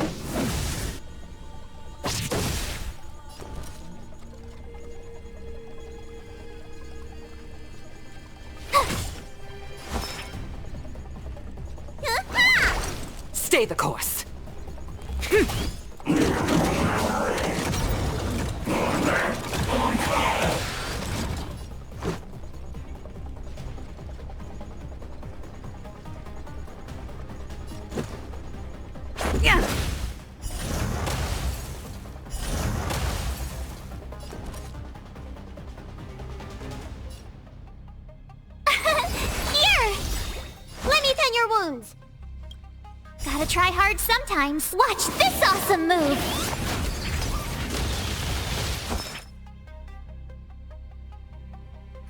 Stay the course. Here! Let me tend your wounds. Gotta try hard sometimes. Watch this awesome move!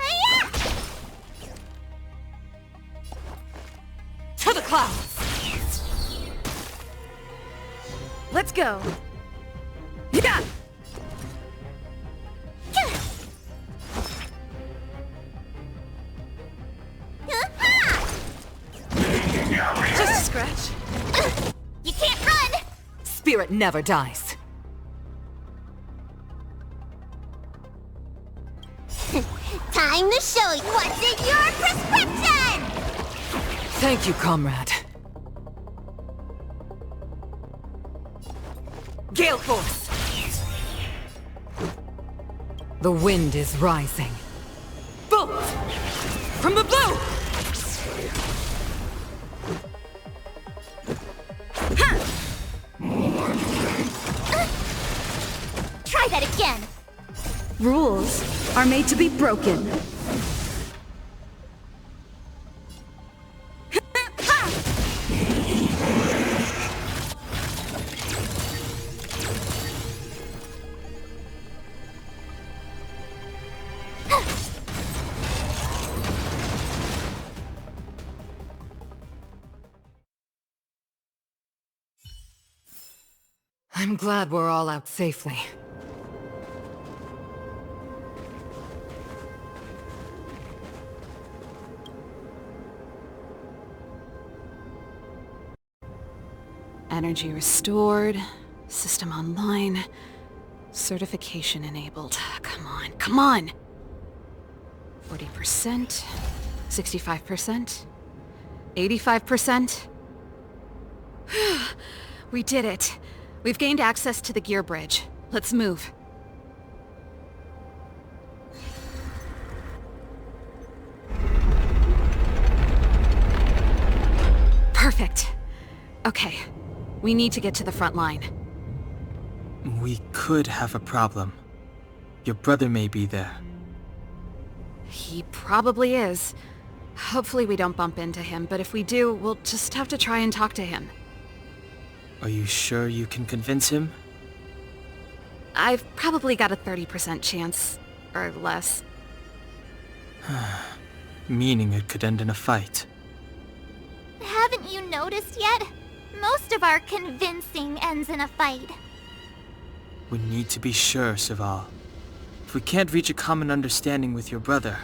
Hiya! To the clouds! Let's go. Yeah! Just a scratch. You can't run! Spirit never dies. Time to show you what's in your prescription! Thank you, comrade. Gale Force! The wind is rising. Bolt! From the blue! Try that again! Rules are made to be broken. I'm glad we're all out safely. Energy restored. System online. Certification enabled. Come on, come on! 40%. 65%. 85%. We did it. We've gained access to the gear bridge. Let's move. Perfect. Okay. We need to get to the front line. We could have a problem. Your brother may be there. He probably is. Hopefully we don't bump into him, but if we do, we'll just have to try and talk to him. Are you sure you can convince him? I've probably got a 30% chance, or less. Meaning it could end in a fight. Haven't you noticed yet? Most of our convincing ends in a fight. We need to be sure, Serval. If we can't reach a common understanding with your brother,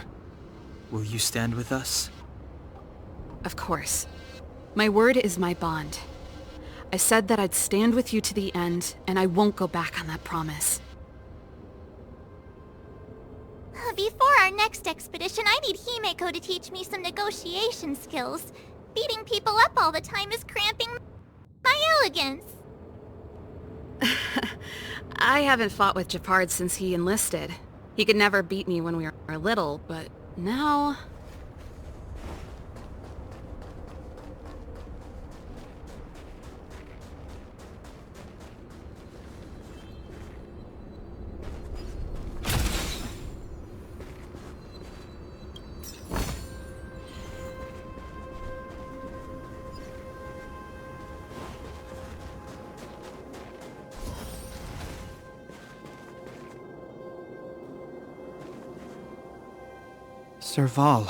will you stand with us? Of course. My word is my bond. I said that I'd stand with you to the end, and I won't go back on that promise. Before our next expedition, I need Himeko to teach me some negotiation skills. Beating people up all the time is cramping my elegance. I haven't fought with Japard since he enlisted. He could never beat me when we were little, but now... Serval.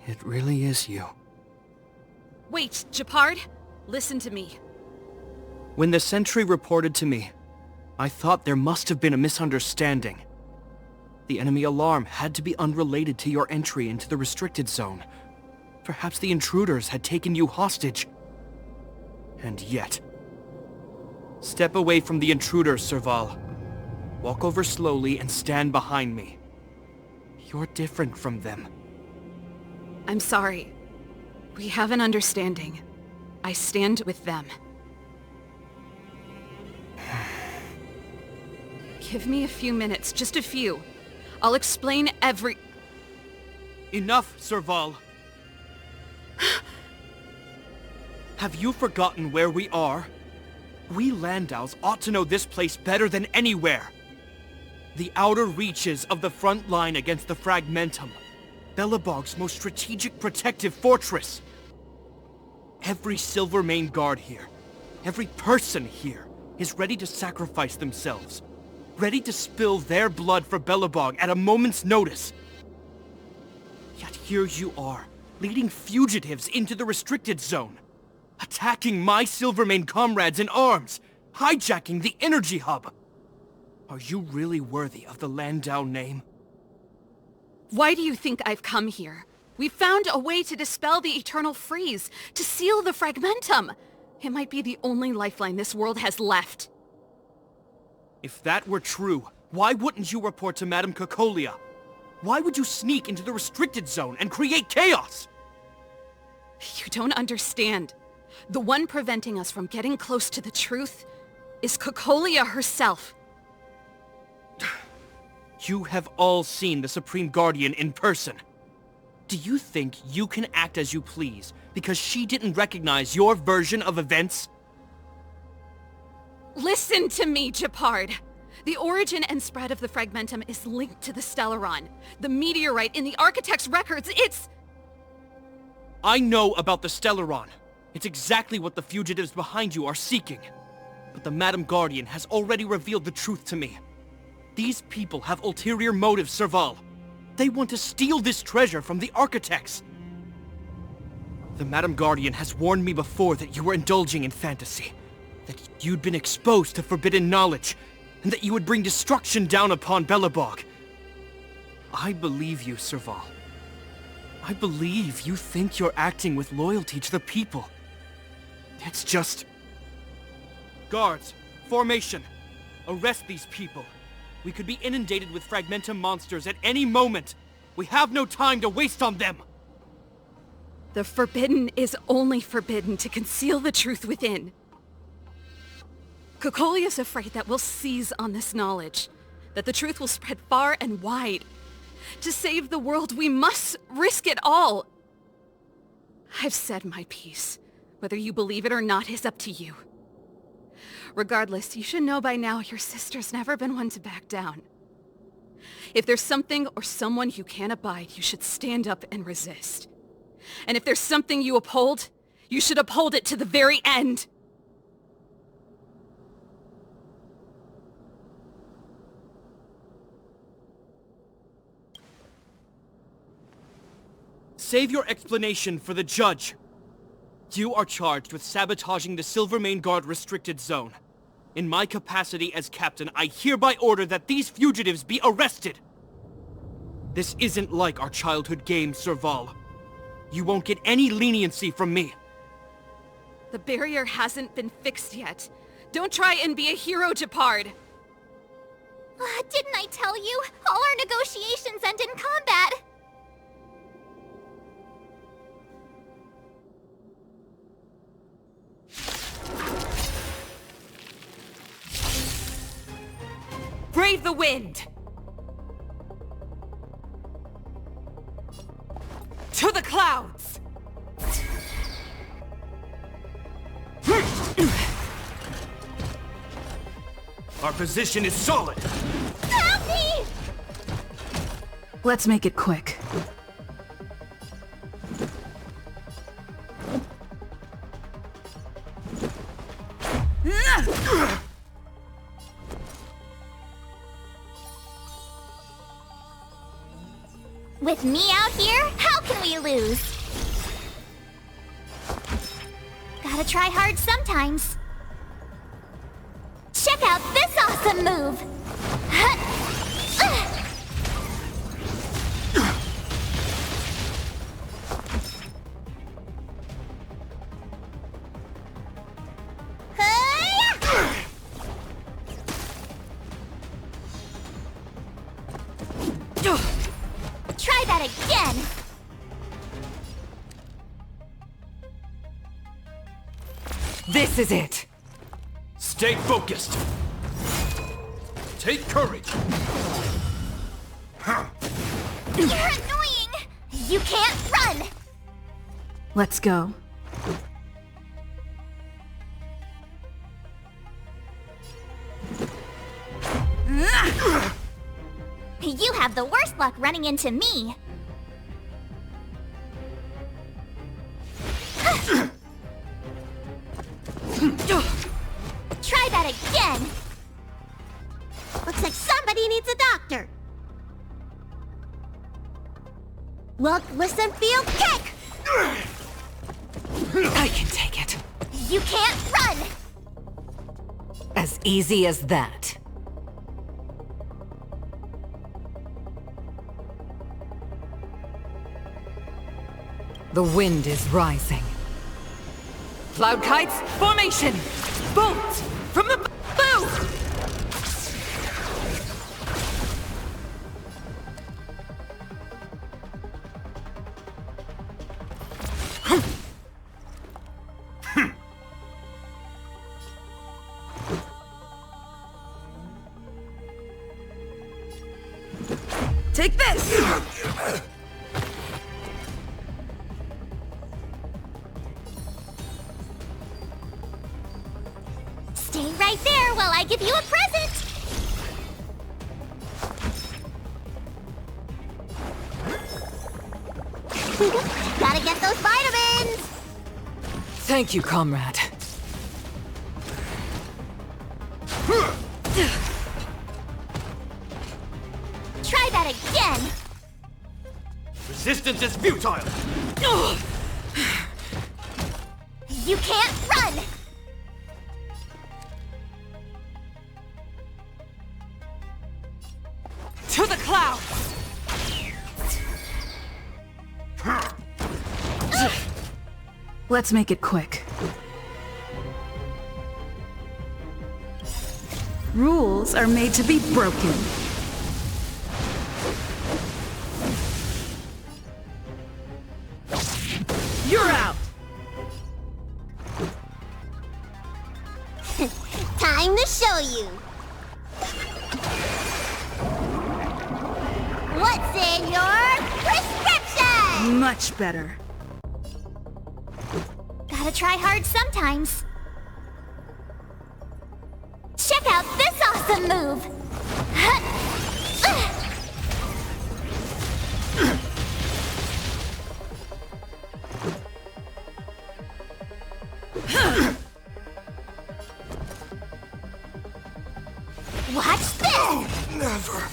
It really is you. Wait, Japard! Listen to me. When the sentry reported to me, I thought there must have been a misunderstanding. The enemy alarm had to be unrelated to your entry into the restricted zone. Perhaps the intruders had taken you hostage. And yet... Step away from the intruders, Serval. Walk over slowly and stand behind me. You're different from them. I'm sorry. We have an understanding. I stand with them. Give me a few minutes, just a few. I'll explain every... Enough, Serval. Have you forgotten where we are? We Landaus ought to know this place better than anywhere. The outer reaches of the front line against the Fragmentum. Belobog's most strategic protective fortress. Every Silvermane guard here, every person here, is ready to sacrifice themselves. Ready to spill their blood for Belobog at a moment's notice. Yet here you are, leading fugitives into the restricted zone. Attacking my Silvermane comrades in arms. Hijacking the energy hub. Are you really worthy of the Landau name? Why do you think I've come here? We found a way to dispel the eternal freeze, to seal the Fragmentum. It might be the only lifeline this world has left. If that were true, why wouldn't you report to Madame Cocolia? Why would you sneak into the restricted zone and create chaos? You don't understand. The one preventing us from getting close to the truth is Cocolia herself. You have all seen the Supreme Guardian in person. Do you think you can act as you please because she didn't recognize your version of events? Listen to me, Japard. The origin and spread of the Fragmentum is linked to the Stellaron. The meteorite in the Architect's records, it's... I know about the Stellaron. It's exactly what the fugitives behind you are seeking. But the Madam Guardian has already revealed the truth to me. These people have ulterior motives, Serval. They want to steal this treasure from the Architects. The Madam Guardian has warned me before that you were indulging in fantasy. that you'd been exposed to forbidden knowledge, and that you would bring destruction down upon Belobog. I believe you, Serval. I believe you think you're acting with loyalty to the people. It's just... Guards, formation. Arrest these people. We could be inundated with Fragmentum monsters at any moment. We have no time to waste on them. The forbidden is only forbidden to conceal the truth within. Kokoli is afraid that we'll seize on this knowledge, that the truth will spread far and wide. To save the world, we must risk it all. I've said my piece. Whether you believe it or not is up to you. Regardless, you should know by now your sister's never been one to back down. If there's something or someone you can't abide, you should stand up and resist. And if there's something you uphold, you should uphold it to the very end. Save your explanation for the judge. You are charged with sabotaging the Silvermane Guard restricted zone. In my capacity as captain, I hereby order that these fugitives be arrested. This isn't like our childhood game, Serval. You won't get any leniency from me. The barrier hasn't been fixed yet. Don't try and be a hero, Japard. Didn't I tell you? All our negotiations end in combat. Brave the wind! To the clouds! Our position is solid! Help me! Let's make it quick. With me out here, how can we lose? Gotta try hard sometimes. Check out this awesome move! Try that again! This is it! Stay focused! Take courage! You're annoying! You can't run! Let's go. You have the worst luck running into me. Try that again. Looks like somebody needs a doctor. Look, listen, feel, kick! I can take it. You can't run! As easy as that. The wind is rising. Cloud kites, formation! Bolt! From the bow! Take this! Stay right there while I give you a present! Gotta get those vitamins! Thank you, comrade. Try that again! Resistance is futile! You can't run! To the clouds! Let's make it quick. Rules are made to be broken. You're out! Time to show you. What's in your prescription? Much better. Gotta try hard sometimes. Check out this awesome move! Watch this! Never.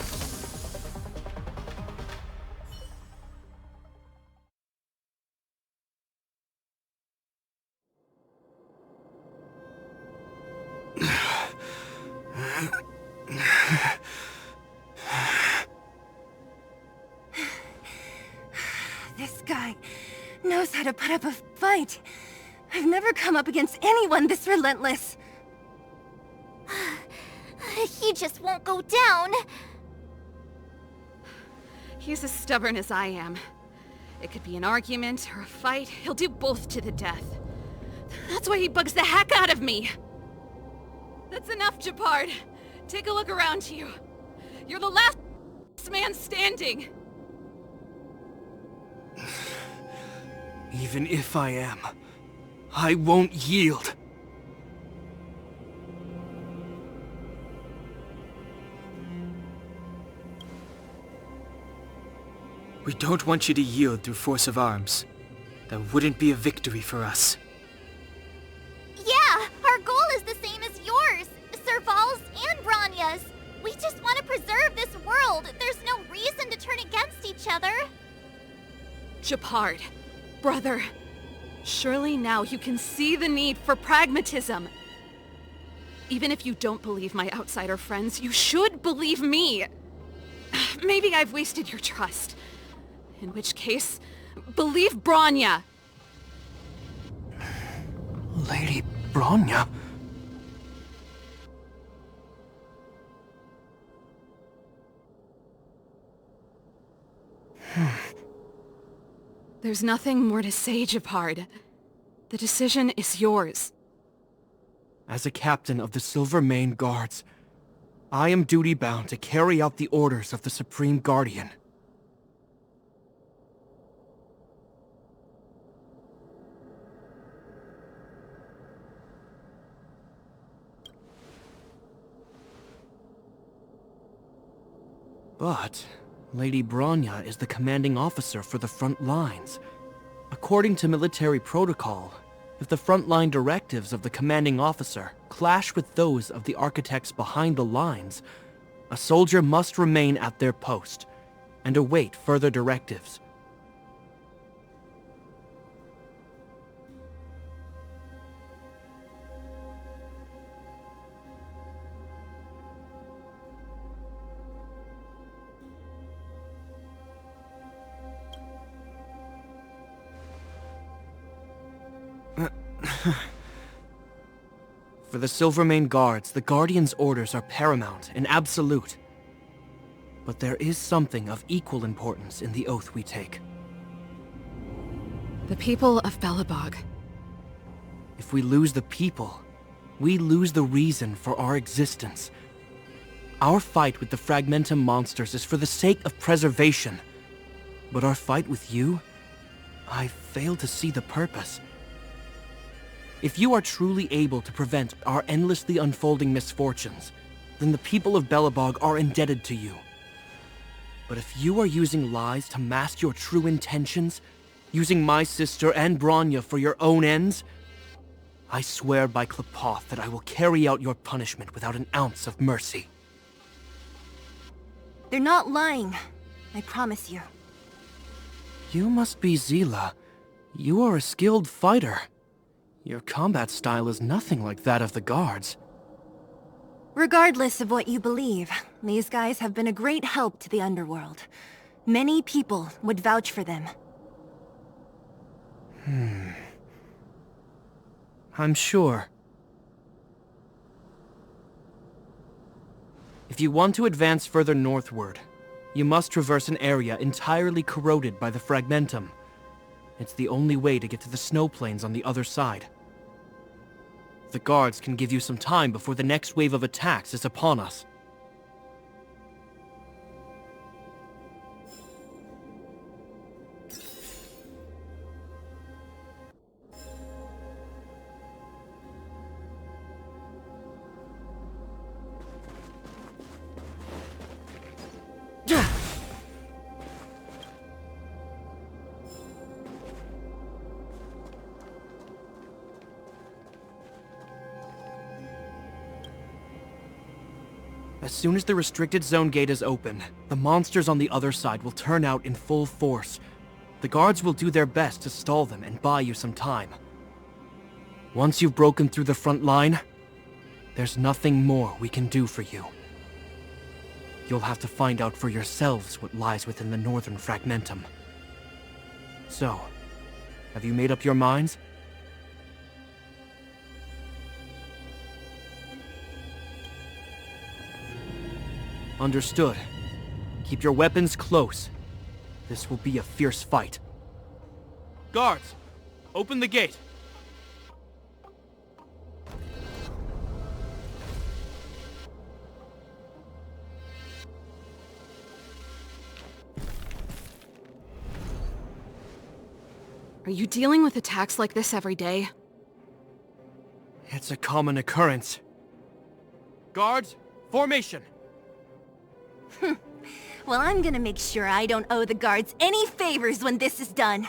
This guy knows how to put up a fight. I've never come up against anyone this relentless. He just won't go down. He's as stubborn as I am. It could be an argument or a fight. He'll do both to the death. That's why he bugs the heck out of me. That's enough, Japard. Take a look around you. You're the last man standing. Even if I am, I won't yield. We don't want you to yield through force of arms. That wouldn't be a victory for us. Yeah, our goal is the same as yours, Serval's and Branya's. We just want to preserve this world. There's no reason to turn against each other. Japard, brother, surely now you can see the need for pragmatism. Even if you don't believe my outsider friends, you should believe me. Maybe I've wasted your trust. In which case, believe Branya. Lady Branya? There's nothing more to say, Japard. The decision is yours. As a captain of the Silver Mane Guards, I am duty-bound to carry out the orders of the Supreme Guardian. But Lady Branya is the commanding officer for the front lines. According to military protocol, if the frontline directives of the commanding officer clash with those of the architects behind the lines, a soldier must remain at their post and await further directives. For the Silvermane Guards, the Guardian's orders are paramount and absolute. But there is something of equal importance in the oath we take. The people of Belobog. If we lose the people, we lose the reason for our existence. Our fight with the Fragmentum monsters is for the sake of preservation. But our fight with you? I fail to see the purpose. If you are truly able to prevent our endlessly unfolding misfortunes, then the people of Belobog are indebted to you. But if you are using lies to mask your true intentions, using my sister and Branya for your own ends, I swear by Klepoth that I will carry out your punishment without an ounce of mercy. They're not lying. I promise you. You must be Zila. You are a skilled fighter. Your combat style is nothing like that of the guards. Regardless of what you believe, these guys have been a great help to the underworld. Many people would vouch for them. I'm sure. If you want to advance further northward, you must traverse an area entirely corroded by the fragmentum. It's the only way to get to the snow plains on the other side. The guards can give you some time before the next wave of attacks is upon us. As soon as the restricted zone gate is open, the monsters on the other side will turn out in full force. The guards will do their best to stall them and buy you some time. Once you've broken through the front line, there's nothing more we can do for you. You'll have to find out for yourselves what lies within the northern fragmentum. So, have you made up your minds? Understood. Keep your weapons close. This will be a fierce fight. Guards, open the gate. Are you dealing with attacks like this every day? It's a common occurrence. Guards, formation! Well, I'm gonna make sure I don't owe the guards any favors when this is done.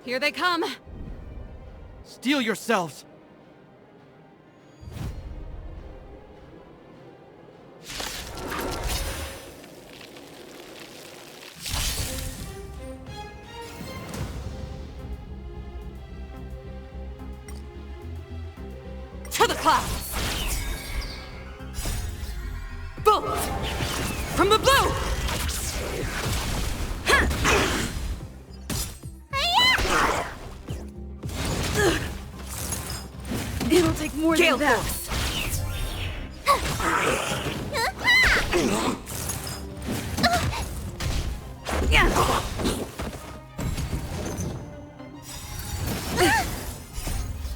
Here they come! Steel yourselves! To the clouds! Bolt! From the blue! It'll take more Gale than that. Force!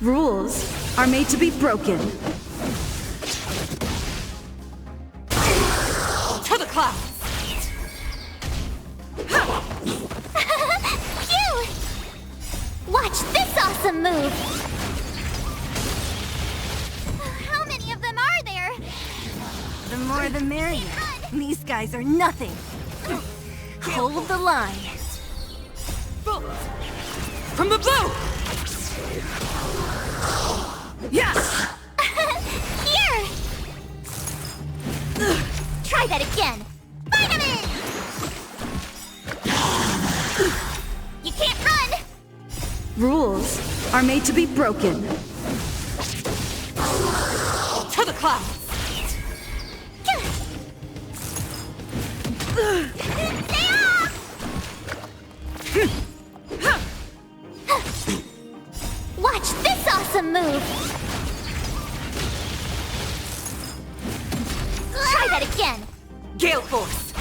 Rules are made to be broken. To the clouds! Phew! Watch this awesome move! How many of them are there? The more the merrier. These guys are nothing. Hold the line. Bolt! From the blue! Yes! Here! Try that again! Vitamin! You can't run! Rules are made to be broken. To the clouds! Stay off! Watch this awesome move! Try that again! Gale Force!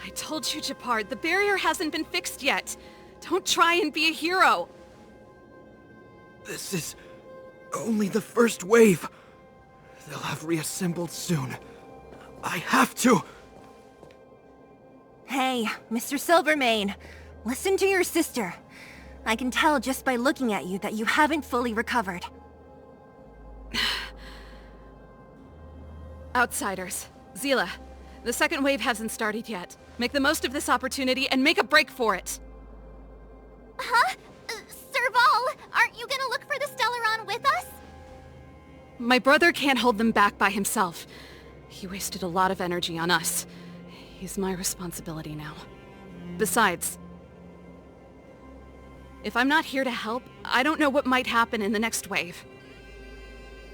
I told you, Japard, the barrier hasn't been fixed yet. Don't try and be a hero. This is only the first wave. They'll have reassembled soon. I have to! Hey, Mr. Silvermane, listen to your sister. I can tell just by looking at you that you haven't fully recovered. Outsiders. Zila, the second wave hasn't started yet. Make the most of this opportunity and make a break for it. Huh? Serval, aren't you gonna look for the Stellaron with us? My brother can't hold them back by himself. He wasted a lot of energy on us. He's my responsibility now. Besides, if I'm not here to help, I don't know what might happen in the next wave.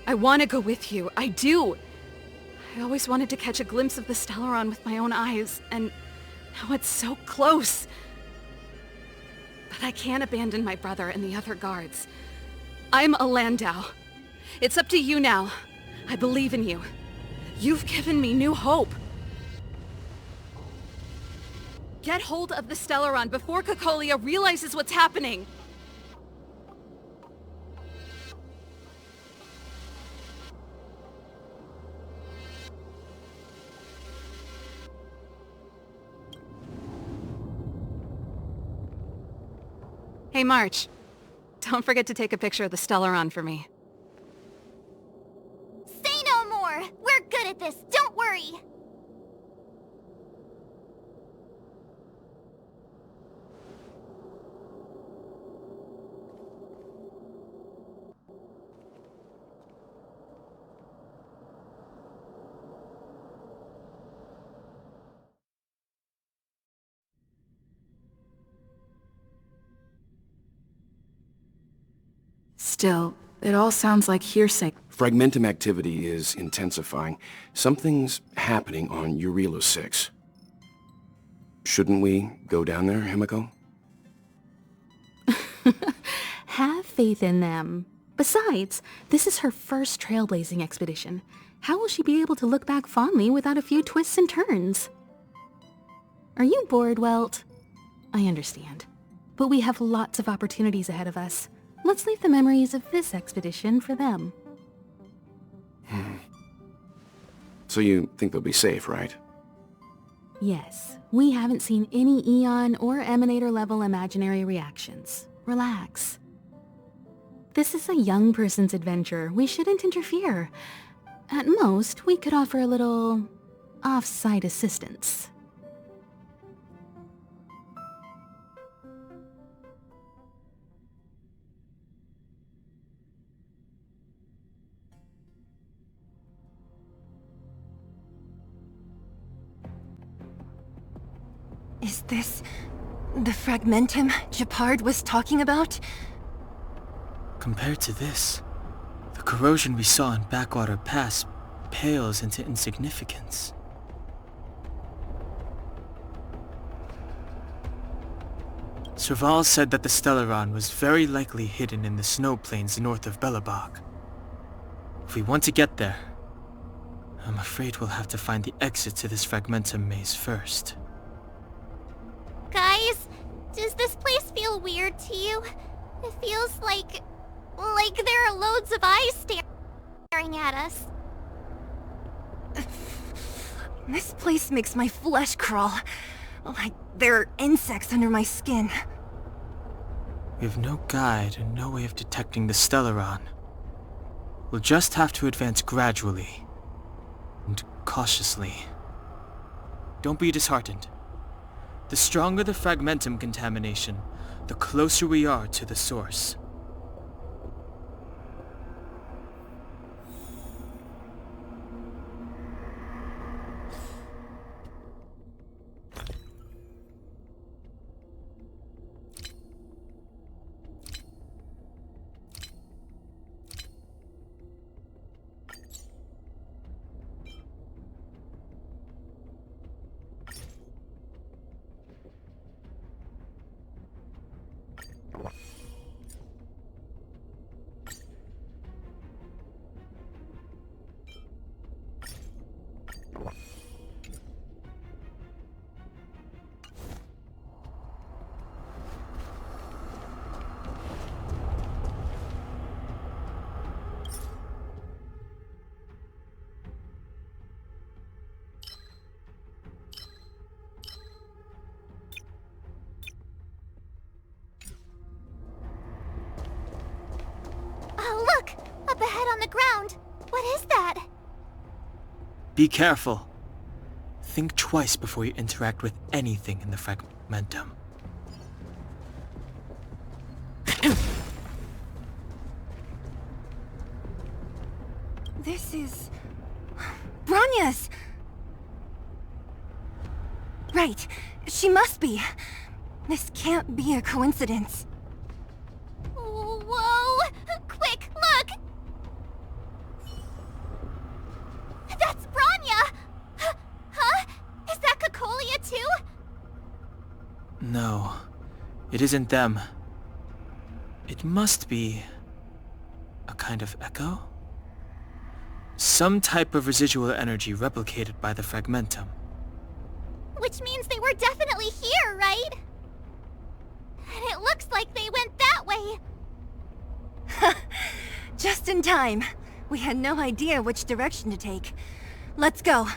I want to go with you. I do. I always wanted to catch a glimpse of the Stellaron with my own eyes, and now it's so close. But I can't abandon my brother and the other guards. I'm a Landau. It's up to you now. I believe in you. You've given me new hope. Get hold of the Stellaron before Cocolia realizes what's happening. Hey, March. Don't forget to take a picture of the Stellaron for me. Say no more! We're good at this, don't worry! Still, it all sounds like hearsay. Fragmentum activity is intensifying. Something's happening on Eurilo 6. Shouldn't we go down there, Himiko? Have faith in them. Besides, this is her first trailblazing expedition. How will she be able to look back fondly without a few twists and turns? Are you bored, Welt? I understand. But we have lots of opportunities ahead of us. Let's leave the memories of this expedition for them. So you think they'll be safe, right? Yes, we haven't seen any Eon or Emanator level imaginary reactions. Relax. This is a young person's adventure. We shouldn't interfere. At most, we could offer a little off-site assistance. Is this the fragmentum Gepard was talking about? Compared to this, the corrosion we saw in Backwater Pass pales into insignificance. Serval said that the Stellaron was very likely hidden in the snow plains north of Belobog. If we want to get there, I'm afraid we'll have to find the exit to this fragmentum maze first. Guys, does this place feel weird to you? It feels like there are loads of eyes staring at us. This place makes my flesh crawl. Like there are insects under my skin. We have no guide and no way of detecting the Stellaron. We'll just have to advance gradually and cautiously. Don't be disheartened. The stronger the fragmentum contamination, the closer we are to the source. Oh, look! Up ahead on the ground! What is that? Be careful. think twice before you interact with anything in the fragmentum. This is... Bronya's! Right. She must be. This can't be a coincidence. Whoa! Quick, look! That's Bronya! Huh? Is that Cocolia too? No, it isn't them. It must be a kind of echo? Some type of residual energy replicated by the fragmentum. Which means they were definitely here, right? And it looks like they went that way. Just in time. We had no idea which direction to take. Let's go.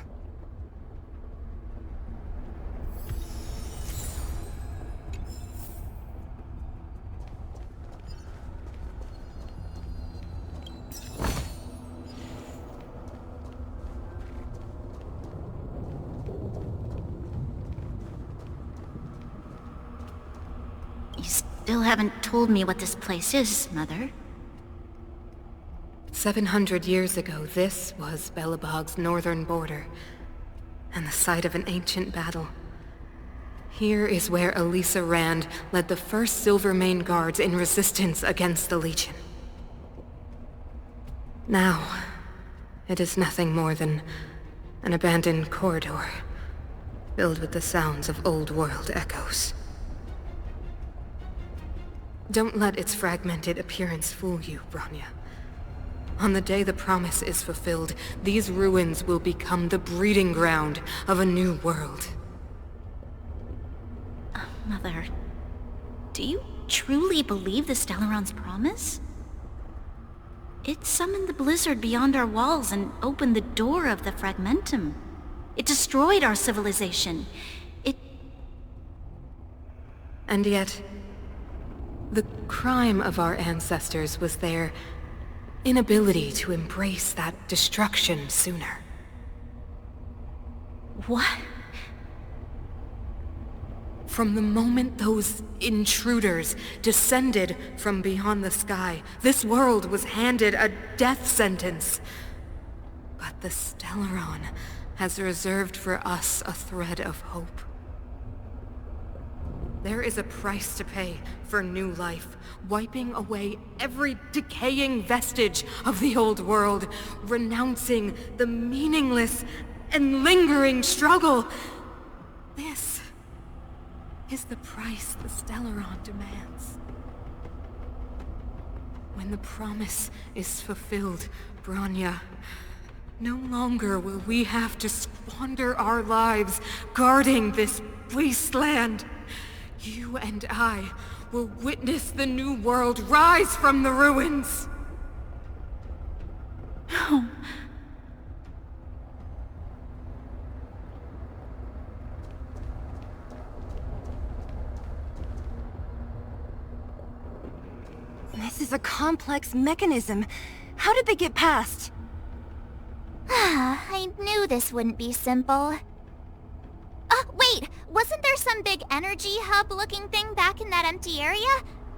You still haven't told me what this place is, Mother. 700 years ago, this was Belobog's northern border, and the site of an ancient battle. Here is where Elisa Rand led the first Silvermane Guards in resistance against the Legion. Now, it is nothing more than an abandoned corridor, filled with the sounds of old-world echoes. Don't let its fragmented appearance fool you, Bronya. On the day the promise is fulfilled, these ruins will become the breeding ground of a new world. Mother, do you truly believe the Stellaron's promise? It summoned the blizzard beyond our walls and opened the door of the fragmentum. It destroyed our civilization. And yet, the crime of our ancestors was their inability to embrace that destruction sooner. What? From the moment those intruders descended from beyond the sky, this world was handed a death sentence. But the Stellaron has reserved for us a thread of hope. There is a price to pay for new life, wiping away every decaying vestige of the old world, renouncing the meaningless and lingering struggle. This is the price the Stellaron demands. When the promise is fulfilled, Bronya, no longer will we have to squander our lives guarding this wasteland. You and I will witness the new world rise from the ruins. No. This is a complex mechanism. How did they get past? I knew this wouldn't be simple. Wait! Wasn't there some big energy hub-looking thing back in that empty area?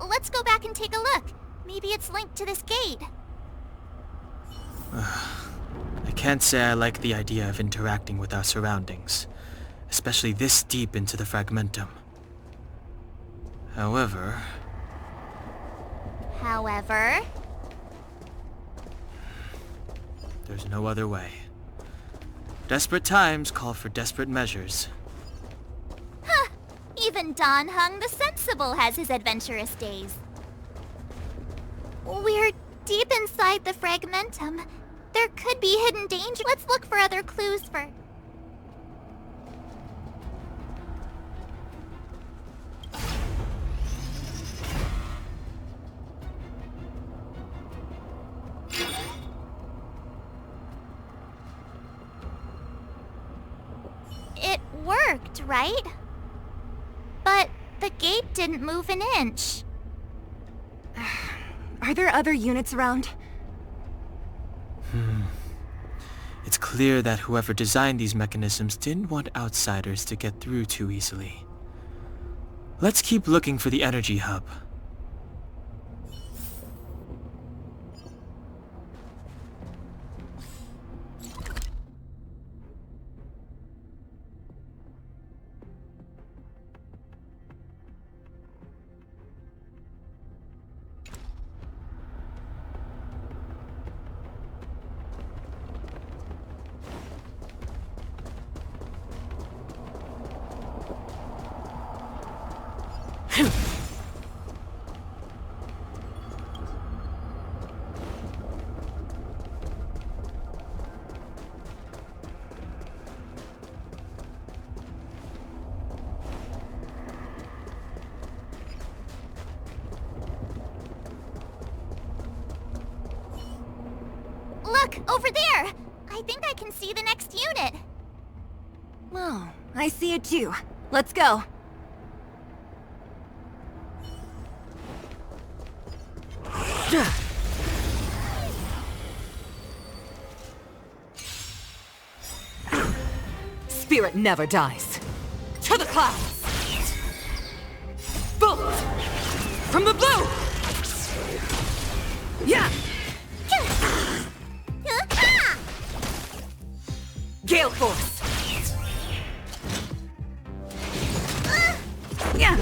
Let's go back and take a look. Maybe it's linked to this gate. I can't say I like the idea of interacting with our surroundings, especially this deep into the fragmentum. However... There's no other way. Desperate times call for desperate measures. Huh! Even Dan Heng the Sensible has his adventurous days. We're deep inside the fragmentum. There could be hidden danger. Let's look for other clues first. It worked, right? But the gate didn't move an inch. Are there other units around? It's clear that whoever designed these mechanisms didn't want outsiders to get through too easily. Let's keep looking for the energy hub. Look, over there! I think I can see the next unit. Oh, I see it too. Let's go. Spirit never dies. To the clouds! Bolt! From the blue! Yeah! Gale Force! Yeah!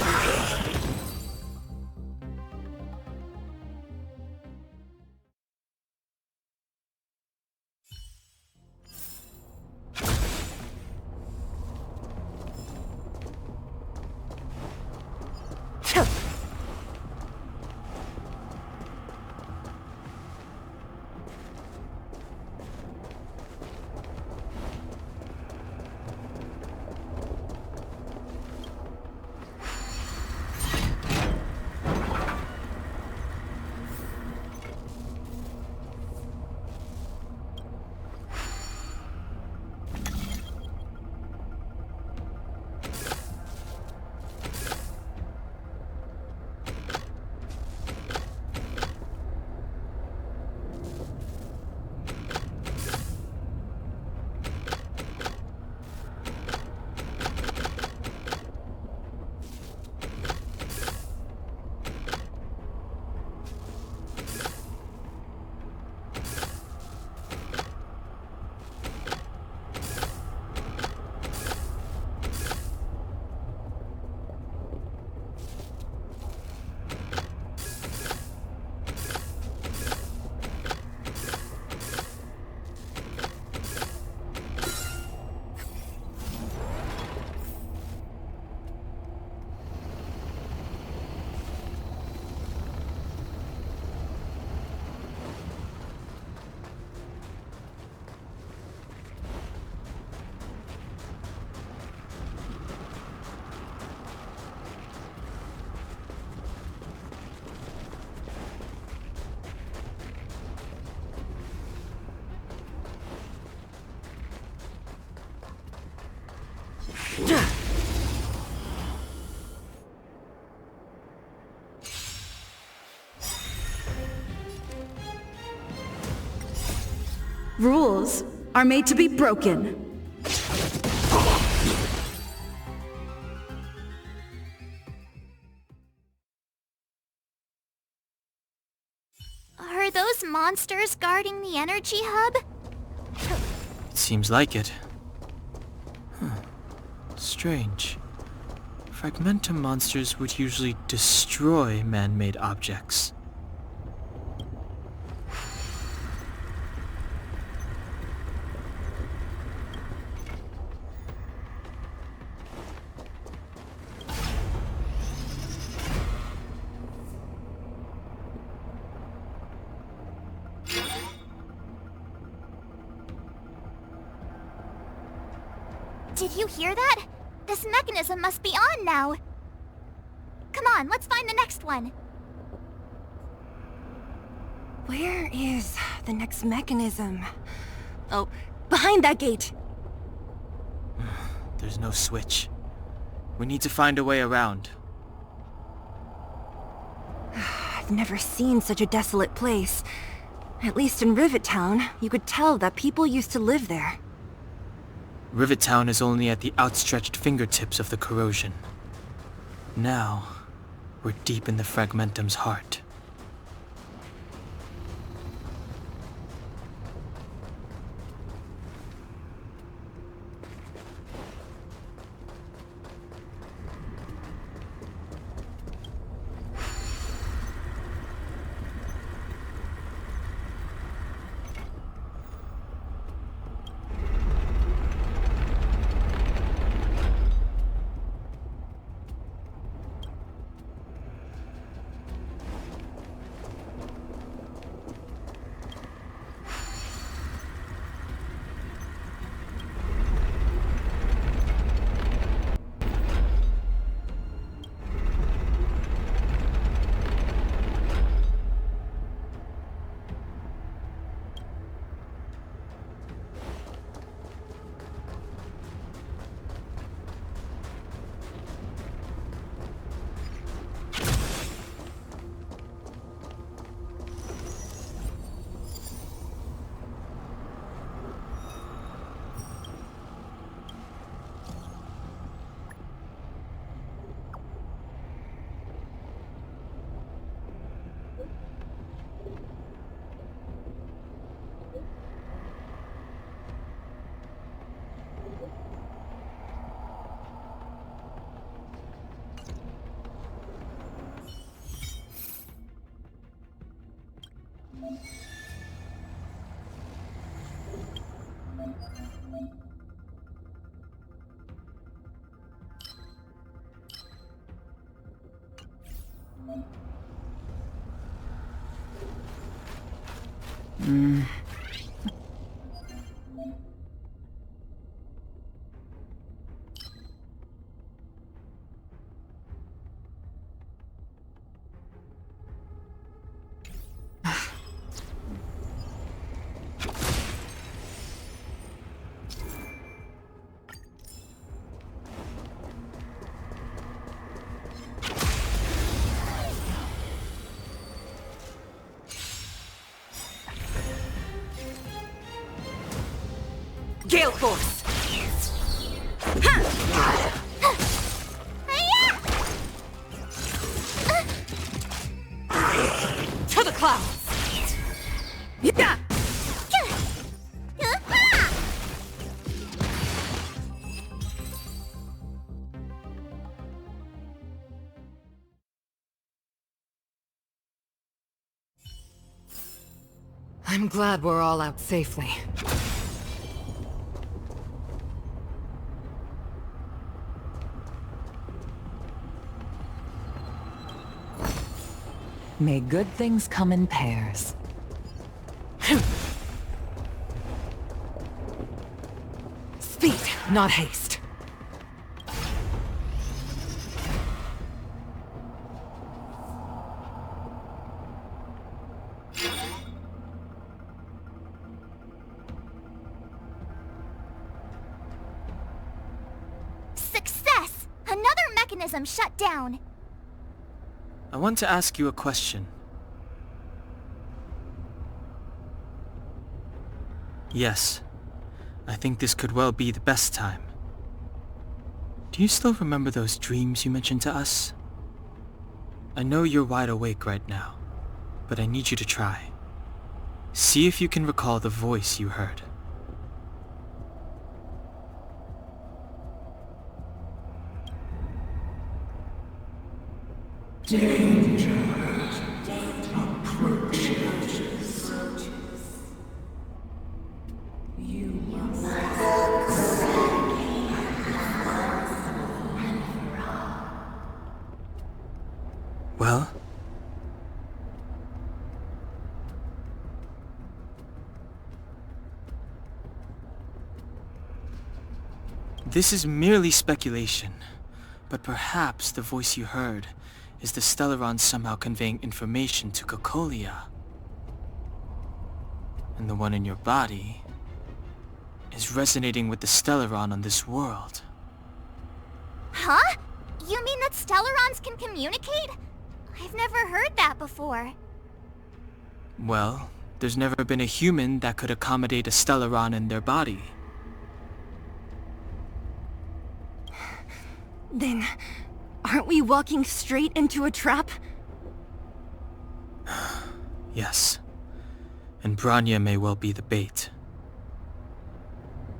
Rules are made to be broken. Are those monsters guarding the energy hub? It seems like it. Strange. Fragmentum monsters would usually destroy man-made objects. Did you hear that? This mechanism must be on now. Come on, let's find the next one. Where is the next mechanism? Oh, behind that gate. There's no switch. We need to find a way around. I've never seen such a desolate place. At least in Rivet Town, you could tell that people used to live there. Rivet Town is only at the outstretched fingertips of the corrosion. Now, we're deep in the Fragmentum's heart. Gale Force! To the clouds! Yeah! I'm glad we're all out safely. May good things come in pairs. Speed, not haste. Success! Another mechanism shut down. I want to ask you a question. Yes, I think this could well be the best time. Do you still remember those dreams you mentioned to us? I know you're wide awake right now, but I need you to try. See if you can recall the voice you heard. Danger approaches. You must Well? This is merely speculation, but perhaps the voice you heard is the Stellaron somehow conveying information to Cocolia. And the one in your body is resonating with the Stellaron on this world. Huh? You mean that Stellarons can communicate? I've never heard that before. Well, There's never been a human that could accommodate a Stellaron in their body. Then, aren't we walking straight into a trap? Yes. And Bronya may well be the bait.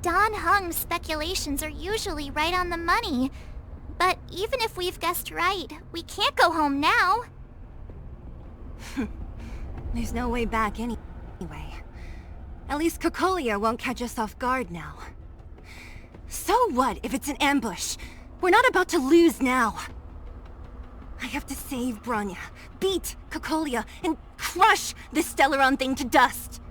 Don Hung's speculations are usually right on the money. But even if we've guessed right, we can't go home now. There's no way back anyway. At least Cocolia won't catch us off guard now. So what if it's an ambush? We're not about to lose now. I have to save Bronya, beat Cocolia, and crush this Stellaron thing to dust.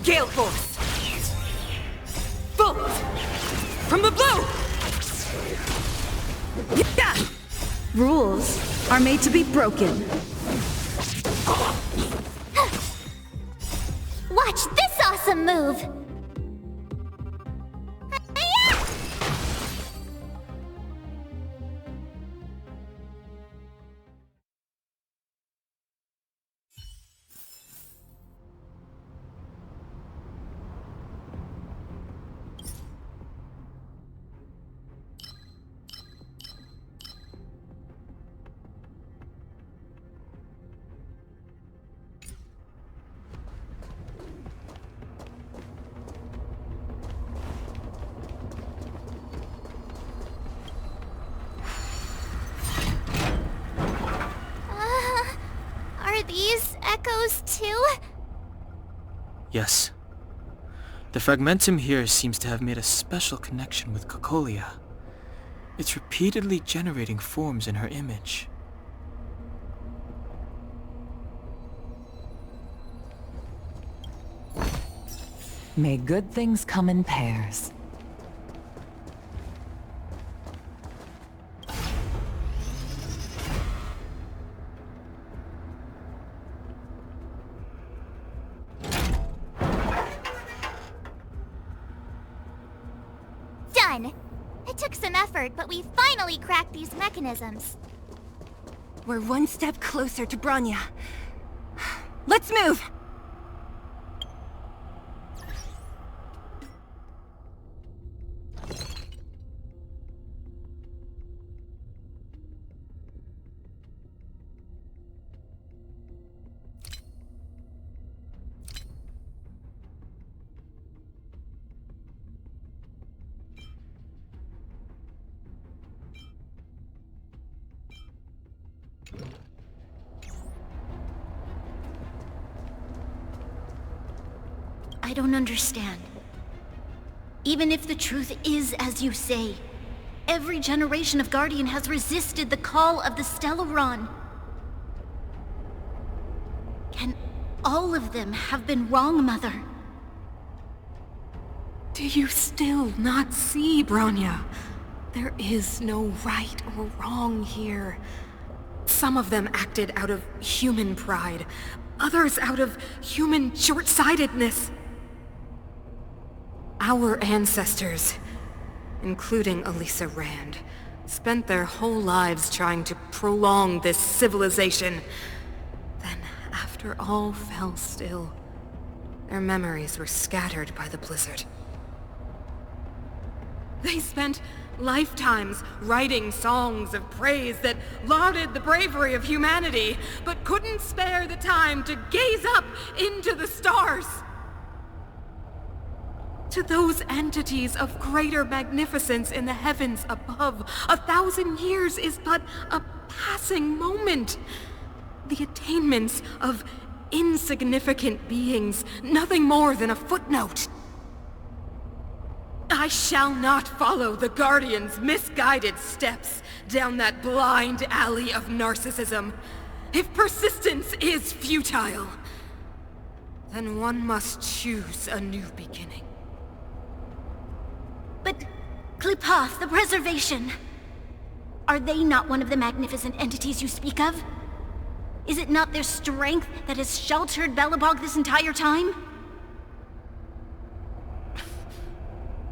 Gale Force! Bolt! From the blue! Yeah! Rules are made to be broken. Watch this awesome move! Are these echoes too? Yes. The fragmentum here seems to have made a special connection with Cocolia. It's repeatedly generating forms in her image. May good things come in pairs. Done! It took some effort, but we finally cracked these mechanisms. We're one step closer to Bronya. Let's move! I don't understand. Even if the truth is as you say, every generation of Guardian has resisted the call of the Stellaron. All of them have been wrong, Mother. Do you still not see, Bronya? There is no right or wrong here. Some of them acted out of human pride, others out of human short-sightedness. Our ancestors, including Elisa Rand, spent their whole lives trying to prolong this civilization. Then, after all fell still, their memories were scattered by the blizzard. They spent lifetimes writing songs of praise that lauded the bravery of humanity, but couldn't spare the time to gaze up into the stars. To those entities of greater magnificence in the heavens above, 1,000 years is but a passing moment. The attainments of insignificant beings, nothing more than a footnote. I shall not follow the Guardian's misguided steps down that blind alley of narcissism. If persistence is futile, then one must choose a new beginning. But Klipoth, the Preservation, are they not one of the magnificent entities you speak of? Is it not their strength that has sheltered Belobog this entire time?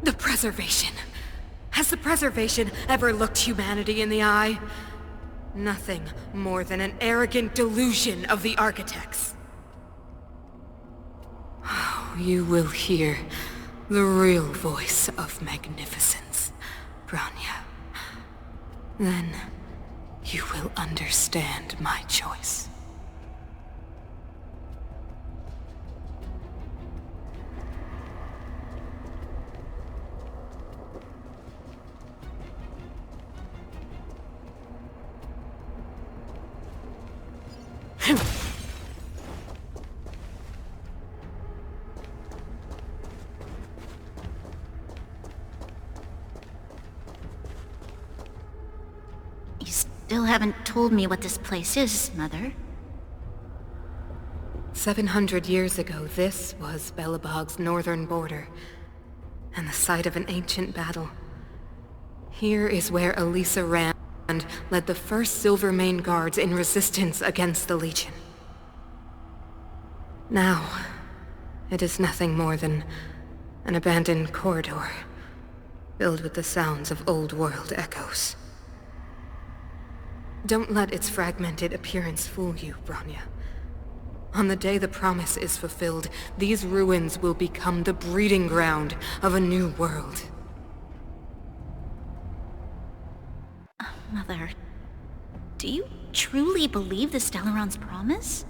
The Preservation. Has the Preservation ever looked humanity in the eye? Nothing more than an arrogant delusion of the architects. Oh, you will hear the real voice of magnificence, Bronya. Then you will understand my choice. You still haven't told me what this place is, Mother. 700 years ago, this was Belobog's northern border, and the site of an ancient battle. Here is where Elisa Rand led the first Silvermane Guards in resistance against the Legion. Now, it is nothing more than an abandoned corridor, filled with the sounds of old-world echoes. Don't let its fragmented appearance fool you, Bronya. On the day the promise is fulfilled, these ruins will become the breeding ground of a new world. Mother, do you truly believe the Stellaron's promise?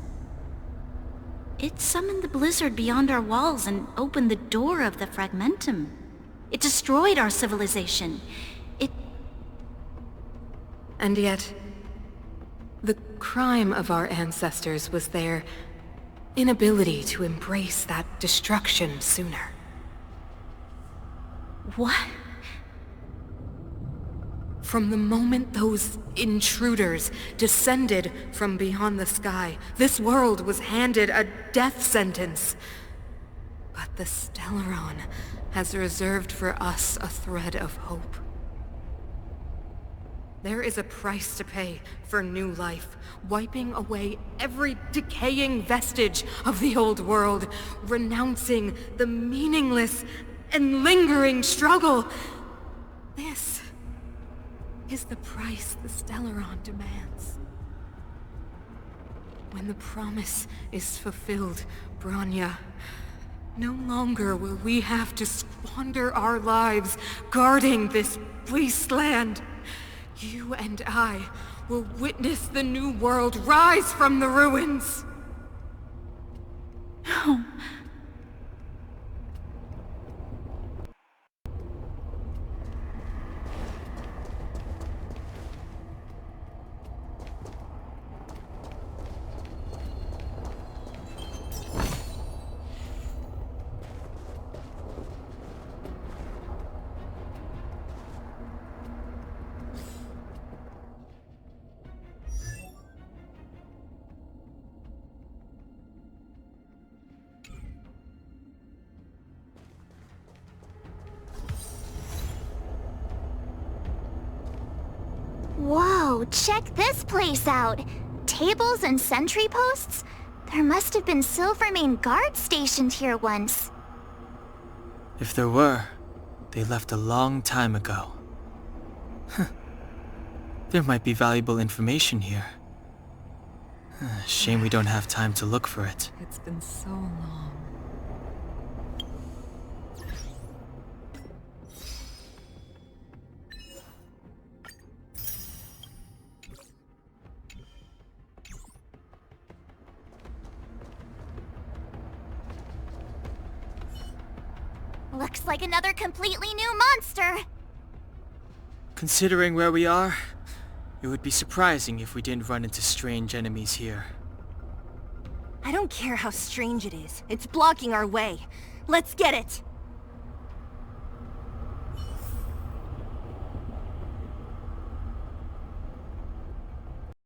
It summoned the blizzard beyond our walls and opened the door of the Fragmentum. It destroyed our civilization. And yet, the crime of our ancestors was their inability to embrace that destruction sooner. What? From the moment those intruders descended from beyond the sky, this world was handed a death sentence. But the Stellaron has reserved for us a thread of hope. There is a price to pay for new life, wiping away every decaying vestige of the old world, renouncing the meaningless and lingering struggle. This is the price the Stellaron demands. When the promise is fulfilled, Bronya, no longer will we have to squander our lives guarding this wasteland. You and I will witness the new world rise from the ruins. No. Whoa, check this place out. Tables and sentry posts? There must have been Silvermane guards stationed here once. If there were, they left a long time ago. There might be valuable information here. Shame we don't have time to look for it. It's been so long. Looks like another completely new monster. Considering where we are, it would be surprising if we didn't run into strange enemies here. I don't care how strange it is. It's blocking our way. Let's get it!